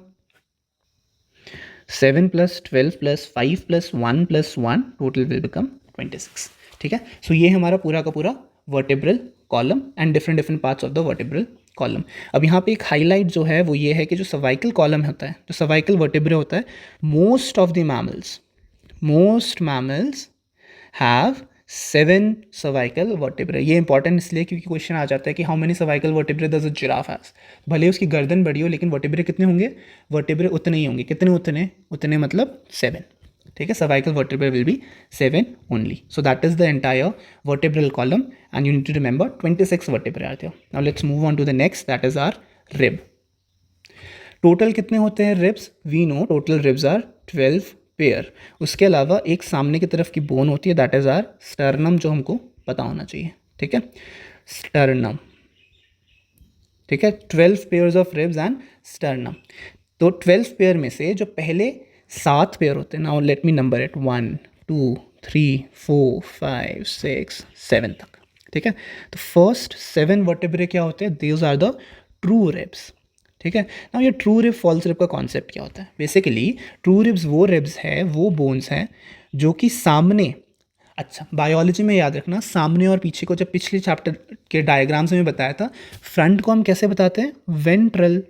7 + 12 + 5 + 1 + 1 टोटल विल बिकम 26। ठीक है, सो ये हमारा पूरा का पूरा vertebral column and different different parts of the vertebral column. अब यहाँ पे एक हाईलाइट जो है वो ये है कि जो सर्वाइकल कॉलम होता है, जो सर्वाइकल वर्टेब्रे होता है, most of the mammals have 7 cervical vertebrae. ये इंपॉर्टेंट इसलिए क्योंकि क्वेश्चन आ जाता है कि how many cervical vertebrae does a giraffe has. भले उसकी गर्दन बड़ी हो लेकिन वर्टिब्रे कितने होंगे, वर्टिब्रे उतने ही होंगे। कितने उतने, उतने मतलब 7। ठीक है, cervical vertebrae will be 7 only. So that is the entire vertebral column and you need to remember 26 vertebrae are there. Now let's move on to the next, that is our rib. Total कितने होते हैं ribs, we know total ribs are 12 pair. उसके अलावा एक सामने की तरफ की बोन होती है, दैट इज आर स्टर्नम, जो हमको पता होना चाहिए। ठीक है, स्टर्नम। ठीक है, 12 pairs of ribs and sternum. तो 12 पेयर में से जो पहले 7 पेयर होते हैं, now let me number it, 1 2 3 4 5 6 7 तक। ठीक है, तो फर्स्ट 7 वर्टेब्रे क्या होते हैं, these are the true ribs. ठीक है, ना ये ट्रू रिब फॉल्स रिब का कॉन्सेप्ट क्या होता है, बेसिकली ट्रू रिब्स वो रिब्स है, वो बोन्स हैं जो कि सामने, अच्छा बायोलॉजी में याद रखना, सामने और पीछे को, जब पिछले चैप्टर के डायग्राम्स में बताया था, फ्रंट को हम कैसे बताते हैं, वेंट्रल,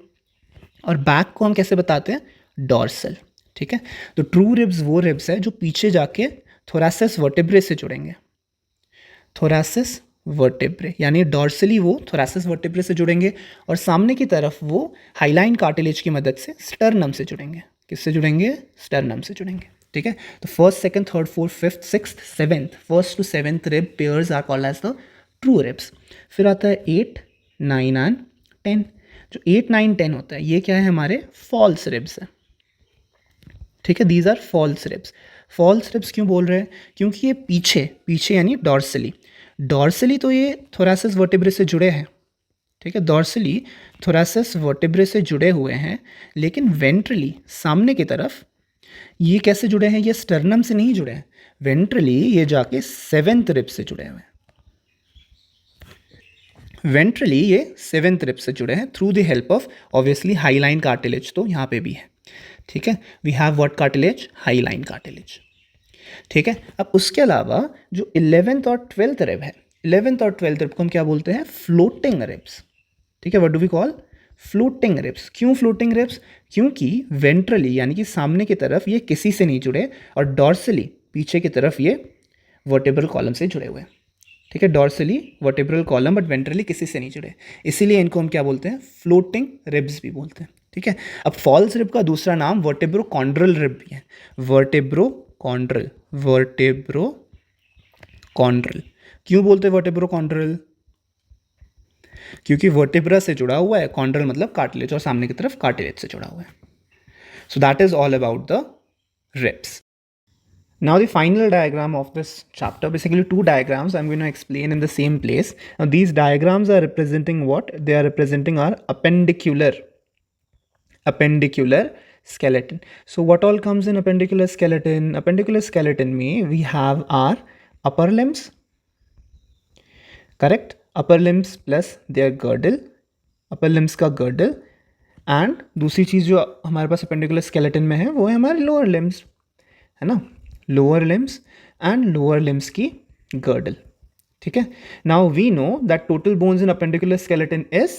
और बैक को हम कैसे बताते हैं, डॉर्सल। ठीक है, तो ट्रू रिब्स वो रिब्स है जो पीछे जाके थोरासिस वर्टेब्रे से जुड़ेंगे, थोरासिस वर्टेब्रे, यानी डॉर्सली वो थोरासिस वर्टेब्रे से जुड़ेंगे, और सामने की तरफ वो हाइलाइन कार्टिलेज की मदद से स्टर्नम से जुड़ेंगे। किससे जुड़ेंगे, स्टर्नम से जुड़ेंगे। ठीक है, तो first second third fourth fifth sixth seventh, first to seventh rib pairs are called as the true ribs. फिर आता है 8 9 एंड 10। जो 8 9 10 होता है, ये क्या है, हमारे फॉल्स रिब्स है। ठीक है, these are false ribs. False ribs क्यों बोल रहे हैं, क्योंकि ये पीछे पीछे यानी डॉर्सली, डॉर्सली तो ये थोरासिस वर्टेब्रे से जुड़े हैं। ठीक है, डॉर्सली थोरासिस वर्टेब्रे से जुड़े हुए हैं, लेकिन वेंट्रली सामने की तरफ ये कैसे जुड़े हैं, ये स्टर्नम से नहीं जुड़े हैं, वेंट्रली ये जाके 7th रिब से जुड़े हुए हैं। वेंट्रली ये 7th रिब से जुड़े हैं through the help of obviously hyaline cartilage, तो यहाँ पे भी है। ठीक है, we have what cartilage, hyaline cartilage. ठीक है, अब उसके अलावा जो 11th और 12th रिब है, 11th और 12th रिब को हम क्या बोलते हैं, फ्लोटिंग रिब्स। ठीक है, what do we call, floating ribs. क्यों फ्लोटिंग रिब्स, क्योंकि वेंट्रली यानी कि सामने की तरफ ये किसी से नहीं जुड़े, और डॉर्सली पीछे की तरफ ये वर्टेब्रल कॉलम से जुड़े हुए हैं। ठीक है, dorsally vertebral column but ventrally किसी से नहीं जुड़े, इसीलिए इनको हम क्या बोलते हैं, फ्लोटिंग रिब्स भी बोलते हैं। ठीक है, अब फॉल्स रिब का दूसरा नाम वर्टेब्रोकॉन्ड्रल रिब भी है, वर्टेब्रोकॉन्ड्रल, वर्टेब्रोकॉन्ड्रल। क्यों बोलते हैं वर्टेब्रोकॉन्ड्रल, क्योंकि वर्टेब्रा से जुड़ा हुआ है, कॉन्ड्रल मतलब कार्टिलेज, और सामने की तरफ कार्टिलेज से जुड़ा हुआ है। So that is all about the ribs. Now the final diagram of this chapter, basically two diagrams I'm going to explain in the same place. Now these diagrams are representing what? They are representing our appendicular skeleton. So what all comes in appendicular skeleton? Appendicular skeleton में we have our upper limbs, correct? Upper limbs plus their girdle, upper limbs का girdle, and दूसरी चीज़ जो हमारे पास appendicular skeleton में है वो है हमारे lower limbs, है ना, lower limbs and lower limbs की girdle. ठीक है, now we know that total bones in appendicular skeleton is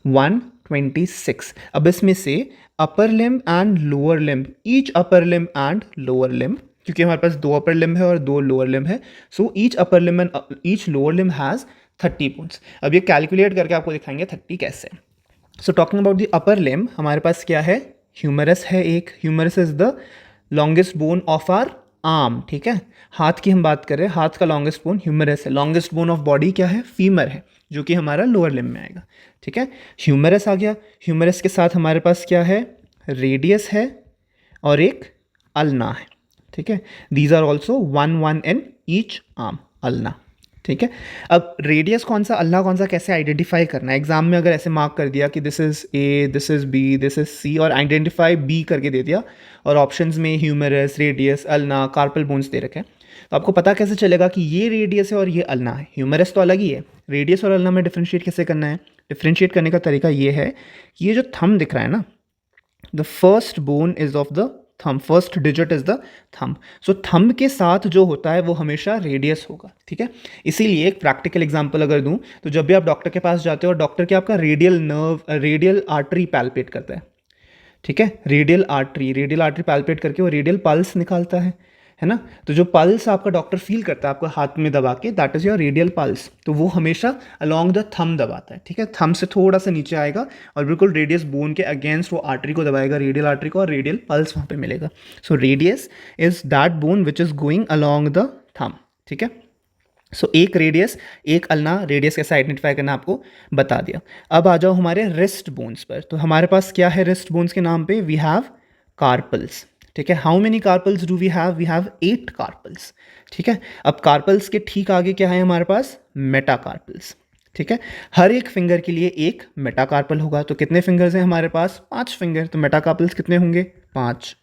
126. अब इसमें से upper limb and lower limb, each upper limb and lower limb, क्योंकि हमारे पास दो upper limb है और दो lower limb है, so each upper limb and each lower limb has 30 bones. अब ये कैलकुलेट करके आपको दिखाएंगे 30 कैसे. So talking about the upper limb, हमारे पास क्या है, ह्यूमरस है एक, humerus is the longest bone of our arm. ठीक है, हाथ की हम बात कर रहे हैं, हाथ का लॉन्गेस्ट बोन ह्यूमरस है. लॉन्गेस्ट बोन ऑफ बॉडी क्या है, फीमर है, जो कि हमारा लोअर लिम्ब में आएगा. ठीक है, ह्यूमरस आ गया. ह्यूमरस के साथ हमारे पास क्या है, रेडियस है और एक अल्ना है. ठीक है, these are also 1 in each arm, ulna. ठीक है, अब रेडियस कौन सा, अल्ना कौन सा, कैसे आइडेंटिफाई करना है. एग्जाम में अगर ऐसे मार्क कर दिया कि this is A, this is B, this is C, और आइडेंटिफाई बी करके दे दिया, और ऑप्शंस में humerus, radius, ulna, carpal bones दे रखे हैं, तो आपको पता कैसे चलेगा कि ये रेडियस है और ये अल्ना है. ह्यूमरस तो अलग ही है, रेडियस और अल्ना में डिफ्रेंशिएट कैसे करना है. डिफ्रेंशिएट करने का तरीका ये है कि ये जो थंब दिख रहा है ना, the first bone is of the thumb, first digit is the thumb. So thumb के साथ जो होता है वो हमेशा रेडियस होगा. ठीक है, इसीलिए एक प्रैक्टिकल एग्जांपल अगर दूं, तो जब भी आप डॉक्टर के पास जाते हो और डॉक्टर के आपका radial nerve, radial artery palpate करता है. ठीक है, रेडियल आर्टरी पैल्पेट करके वो रेडियल पल्स निकालता है है ना। तो जो पल्स आपका डॉक्टर फील करता है आपको हाथ में दबा के, that is your radial pulse. तो वो हमेशा अलोंग द थंब दबाता है, ठीक है, थंब से थोड़ा सा नीचे आएगा और बिल्कुल रेडियस बोन के अगेंस्ट वो आर्टरी को दबाएगा, रेडियल आर्टरी को, और रेडियल पल्स वहाँ पे मिलेगा। So radius is that bone which is going along the thumb, ठीक है। सो एक रेडियस, एक अल्ना, रेडियस कैसे आइडेंटिफाई करना आपको बता दिया। अब आ जाओ हमारे रिस्ट बोन्स पर। तो हमारे पास क्या है रिस्ट बोन्स के नाम पे? वी हैव कार्पल्स, ठीक है। How many carpals do we have? We have 8 carpals, ठीक है। अब कार्पल्स के ठीक आगे क्या है हमारे पास? मेटाकार्पल्स, ठीक है। हर एक फिंगर के लिए एक मेटाकार्पल होगा। तो कितने फिंगर्स हैं हमारे पास? 5 फिंगर। तो मेटाकार्पल्स कितने होंगे? 5।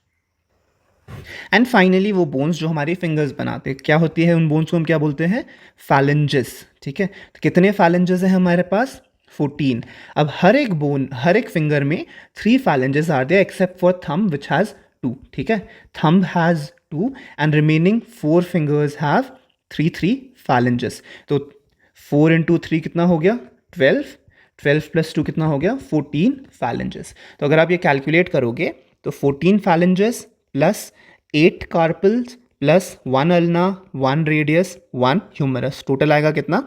एंड फाइनली वो बोन्स जो हमारे फिंगर्स बनाते हैं, क्या होती है उन बोन्स को हम क्या बोलते हैं? फैलेंजेस, ठीक है। तो कितने फैलेंजेस हैं हमारे पास? 14। अब हर एक बोन, हर एक फिंगर में 3 phalanges are there except for thumb which has 2, ठीक है। Thumb has 2 and remaining 4 fingers have 3 phalanges. तो 4 इंटू 3 कितना हो गया? 12। 12 प्लस 2 कितना हो गया? 14 फैलेंजेस। तो अगर आप ये कैलकुलेट करोगे तो 14 phalanges plus 8 carpals plus 1 ulna, 1 radius, 1 humerus, total आएगा कितना?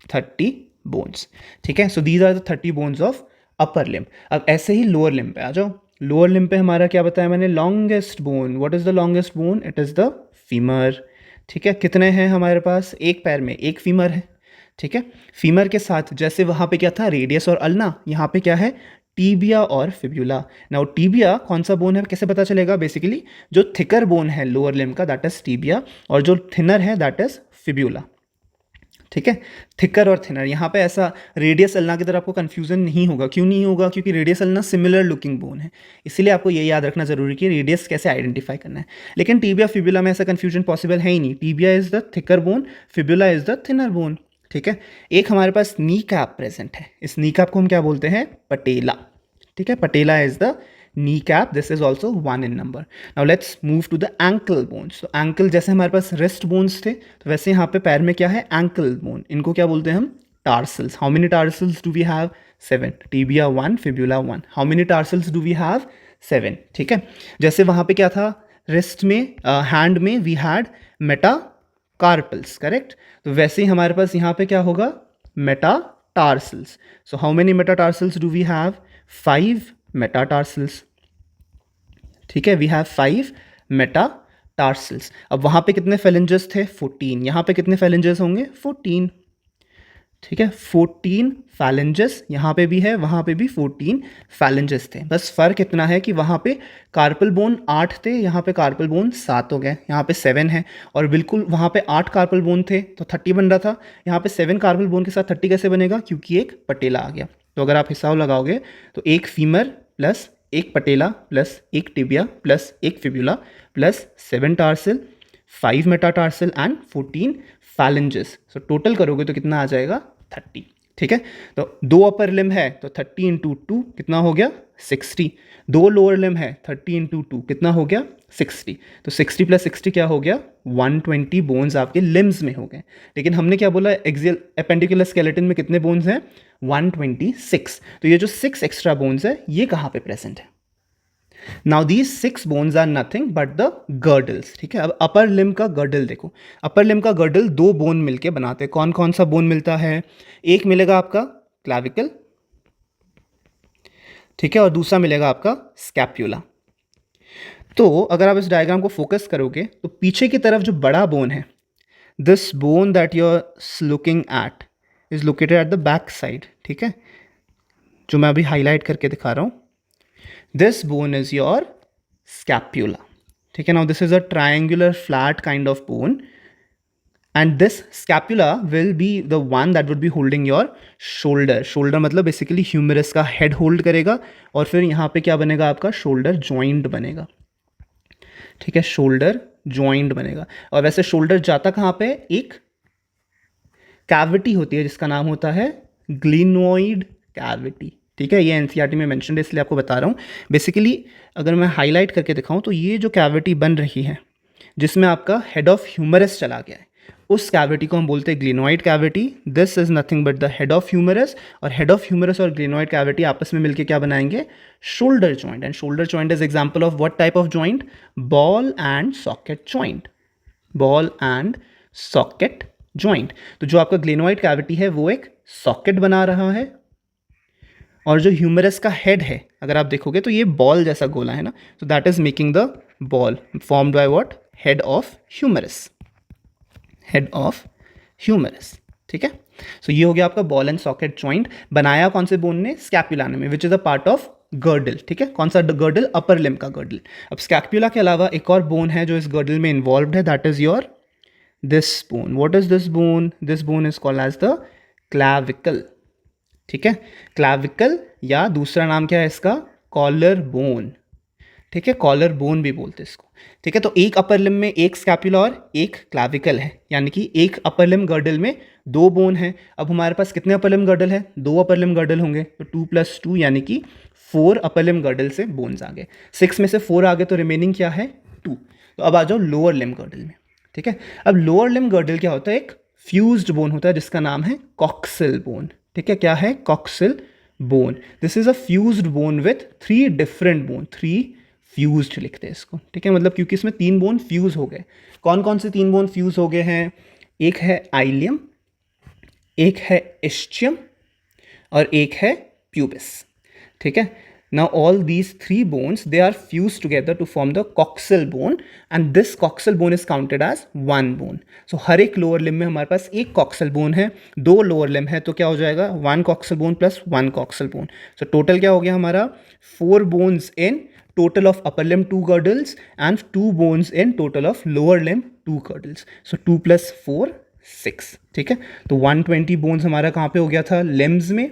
30 बोन्स, ठीक है। So these are the 30 bones of upper limb. अब ऐसे ही लोअर लिम्ब पे आ जाओ। लोअर लिम्ब पे हमारा क्या बताया मैंने? Longest bone. What is the longest bone? It is the femur, ठीक है। कितने हैं हमारे पास? एक पैर में एक फीमर है, ठीक है। फीमर के साथ जैसे वहाँ पे क्या था? रेडियस और अल्ना, यहाँ पे क्या है? टीबिया और फिब्यूला। नाउ टीबिया कौन सा बोन है कैसे पता चलेगा? बेसिकली जो थिकर बोन है लोअर लिम्ब का दैट इज टीबिया, और जो थिनर है दैट इज फिब्यूला, ठीक है। थिकर और थिनर, यहाँ पे ऐसा रेडियस अल्ना की तरह आपको कंफ्यूजन नहीं होगा। क्यों नहीं होगा? क्योंकि radius ulna similar looking bone है, इसीलिए आपको ये याद रखना जरूरी है कि रेडियस कैसे आइडेंटिफाई करना है। लेकिन टीबिया फिब्यूला में ऐसा कंफ्यूजन पॉसिबल है ही नहीं। Tibia is the thicker bone, fibula is the thinner bone, ठीक है। एक हमारे पास नी कैप प्रेजेंट है। इस नी कैप को हम क्या बोलते हैं? पटेला, ठीक है। Patella is the kneecap. This is also 1 in number. Now let's move to the ankle bones. तो एंकल जैसे हमारे पास रिस्ट बोन्स थे, तो वैसे यहाँ पे पैर में क्या है? Ankle bone. इनको क्या बोलते हैं हम? Tarsals. How many tarsals do we have? 7। Tibia 1, fibula 1। How many tarsals do we have? 7, ठीक है। जैसे वहाँ पे क्या था? रिस्ट में, हैंड में we had metacarpals, correct. तो वैसे ही हमारे पास यहाँ पे क्या होगा? Metatarsals. So how many metatarsals do we have? 5 metatarsals, ठीक है। We have 5 metatarsals. अब वहाँ पे कितने फेलेंजेस थे? 14। यहाँ पे कितने फेलेंजेस होंगे? 14, ठीक है। 14 फैलेंजेस यहाँ पे भी है, वहाँ पे भी 14 फैलेंजेस थे। बस फ़र्क इतना है कि वहाँ पे कार्पल बोन 8 थे, यहाँ पे कार्पल बोन 7 हो गए, यहाँ पे 7 है। और बिल्कुल वहाँ पे 8 कार्पल बोन थे तो 30 बन रहा था, यहाँ पे 7 कार्पल बोन के साथ 30 कैसे बनेगा? क्योंकि एक पटेला आ गया। तो अगर आप हिसाब लगाओगे तो एक फीमर प्लस एक पटेला प्लस एक टिबिया प्लस एक fibula plus 7 tarsal, 5 metatarsal and 14 phalanges. So total करोगे तो कितना आ जाएगा? 30, ठीक है। तो 2 अपर लिम्ब है तो 30 इंटू 2 कितना हो गया? 60। 2 लोअर लिम्ब है, 30 इंटू 2 कितना हो गया? 60। तो 60 प्लस 60 क्या हो गया? 120 बोन्स आपके लिम्स में हो गए। लेकिन हमने क्या बोला? एक्सियल एपेंडिकुलर स्केलेटन में कितने बोन्स हैं? 126। तो ये जो 6 एक्स्ट्रा बोन्स है ये कहाँ पे प्रेजेंट है? Now these 6 bones are nothing but the girdles, ठीक है। अब अपर लिम्ब का गर्डल देखो। अपर लिम्ब का गर्डल 2 बोन मिलके बनाते हैं। कौन कौन सा बोन मिलता है? एक मिलेगा आपका क्लैविकल, ठीक है, और दूसरा मिलेगा आपका स्कैप्यूला। तो अगर आप इस डायग्राम को फोकस करोगे तो पीछे की तरफ जो बड़ा बोन है, this bone that you are looking at is located at the back side, ठीक है, जो मैं अभी हाईलाइट करके दिखा रहा हूं। This bone is your scapula, ठीक है। Now this is a triangular flat kind of bone and this scapula will be the one that would be holding your shoulder. Shoulder मतलब बेसिकली ह्यूमरस का हेड होल्ड करेगा, और फिर यहाँ पे क्या बनेगा? आपका शोल्डर जॉइंट बनेगा, ठीक है। शोल्डर जॉइंट बनेगा। और वैसे शोल्डर जाता कहाँ पे? एक कैविटी होती है जिसका नाम होता है ग्लिनोइड कैविटी, ठीक है। ये एनसीईआरटी में मेंशन है इसलिए आपको बता रहा हूँ। बेसिकली अगर मैं हाईलाइट करके दिखाऊं तो ये जो कैविटी बन रही है जिसमें आपका हेड ऑफ ह्यूमरस चला गया है, उस कैविटी को हम बोलते हैं glenoid cavity. This is nothing but the head of humerus, और हेड ऑफ ह्यूमरस और ग्लिनोइड कैविटी आपस में मिलकर क्या बनाएंगे? Shoulder joint. And shoulder joint is example of what type of joint? Ball and socket joint, ball and socket joint. तो जो आपका ग्लेनोइड कैविटी है वो एक सॉकेट बना रहा है, और जो ह्यूमरस का हेड है अगर आप देखोगे तो ये बॉल जैसा गोला है ना, तो that is making the ball formed by what, head of humerus, head of humerus. ठीक है, सो ये हो गया आपका बॉल एंड सॉकेट जॉइंट। बनाया कौन से बोन ने, स्कैपुला में, which is a part of girdle. ठीक है, कौन सा गर्डल, अपर लिम्ब का गर्डल। अब स्कैपुला के अलावा एक और बोन है जो इस गर्डल में इन्वॉल्व है, that is your this bone. What is this bone, this bone is called as the clavicle. ठीक है, क्लैविकल या दूसरा नाम क्या है इसका, कॉलर बोन। ठीक है, कॉलर बोन भी बोलते हैं इसको। ठीक है, तो एक अपर लिम्ब में एक स्कैपुला और एक क्लैविकल है, यानी कि एक अपर लिम्ब गर्डल में दो बोन है। अब हमारे पास कितने अपर लिम्ब गर्डल है, दो अपर लिम्ब गर्डल होंगे, तो 2 + 2 यानी कि 4 अपर लिम्ब गर्डल से बोन्स आ गए। 6 में से 4 आ गए तो रिमेनिंग क्या है, 2। तो अब आ जाओ लोअर लिम्ब गर्डल में। ठीक है, अब लोअर लिम्ब गर्डल क्या होता है, एक फ्यूज्ड बोन होता है जिसका नाम है कॉक्सिल बोन। ठीक है, क्या है, coxal bone. This is a fused bone with 3 different bone, 3 fused लिखते हैं इसको। ठीक है, मतलब क्योंकि इसमें 3 बोन फ्यूज हो गए। कौन कौन से 3 बोन फ्यूज हो गए हैं, एक है आइलियम, एक है इस्चियम और एक है प्यूबिस। ठीक है, now all these 3 bones, they are fused together to form the coxal bone, and this coxal bone is counted as one bone. So हर एक लोअर लिम्ब में हमारे पास एक coxal bone है, 2 लोअर लिम्ब है, तो क्या हो जाएगा, 1 coxal bone plus 1 coxal bone. So total क्या हो गया हमारा, 4 bones in total of upper limb 2 girdles and 2 bones in total of lower limb 2 girdles. So 2 + 4 6. ठीक है, तो 120 bones हमारा कहाँ पे हो गया था, limbs में,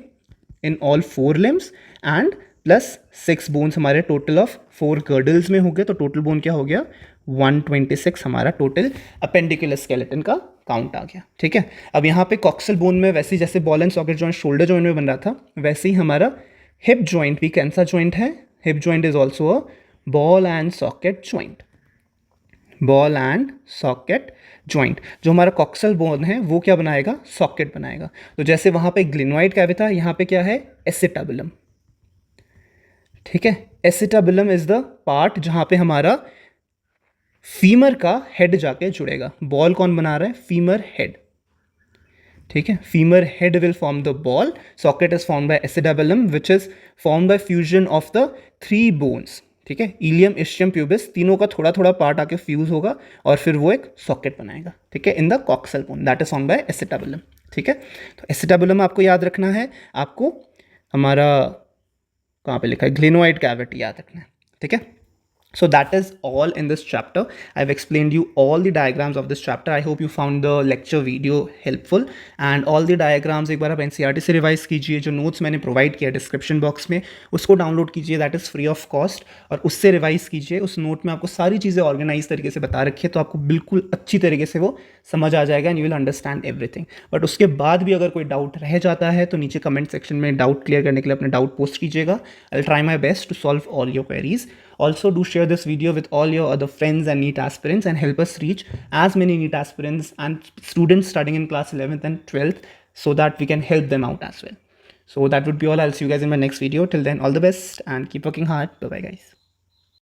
in all 4 limbs, and plus 6 bones हमारे टोटल ऑफ 4 गर्डल्स में हो गए, तो टोटल बोन क्या हो गया, 126 हमारा टोटल अपेंडिकुलर स्केलेटन का काउंट आ गया। ठीक है, अब यहाँ पे कॉक्सल बोन में वैसे ही जैसे ball and socket joint shoulder joint में बन रहा था, वैसे ही हमारा हिप जॉइंट भी कैसा जॉइंट है, hip joint is also a ball and socket joint, ball and socket joint. जो हमारा कॉक्सल बोन है वो क्या बनाएगा, सॉकेट बनाएगा। तो जैसे वहाँ पे ग्लिनोइड कैविटी था, यहाँ पे क्या है, एसिटाबुलम। ठीक है, एसिटाबुलम इज द पार्ट जहां पे हमारा फीमर का हेड जाके जुड़ेगा। बॉल कौन बना रहा है, फीमर हेड। ठीक है, femur head will form the ball, socket is form by acetabulum which is form by fusion of the 3 bones. ठीक है, इलियम, इस्चियम, प्यूबिस, तीनों का थोड़ा थोड़ा पार्ट आके फ्यूज होगा और फिर वो एक सॉकेट बनाएगा। ठीक है, in the coxal bone that is form by acetabulum. ठीक है, तो एसिटाबुलम आपको याद रखना है, आपको हमारा कहाँ पे लिखा है, ग्लिनोइड कैविटी याद रखना है। ठीक है, so that is all in this chapter. I've explained you all the diagrams of this chapter. I hope you found the lecture video helpful, and all the diagrams एक बार आप NCERT से रिवाइज कीजिए। जो नोट्स मैंने प्रोवाइड किया डिस्क्रिप्शन बॉक्स में उसको डाउनलोड कीजिए, that is free of cost, और उससे रिवाइज कीजिए। उस नोट में आपको सारी चीज़ें ऑर्गेनाइज तरीके से बता रखी है, तो आपको बिल्कुल अच्छी तरीके से वो समझ आ जाएगा and you will understand everything. But उसके बाद भी अगर कोई डाउट रह जाता है तो नीचे कमेंट सेक्शन में डाउट क्लियर करने के लिए अपने डाउट पोस्ट कीजिएगा। I will try my best to solve all your queries. Also, do share this video with all your other friends and NEET aspirants and help us reach as many NEET aspirants and students studying in class 11th and 12th so that we can help them out as well. So that would be all. I'll see you guys in my next video. Till then, all the best and keep working hard. Bye-bye, guys.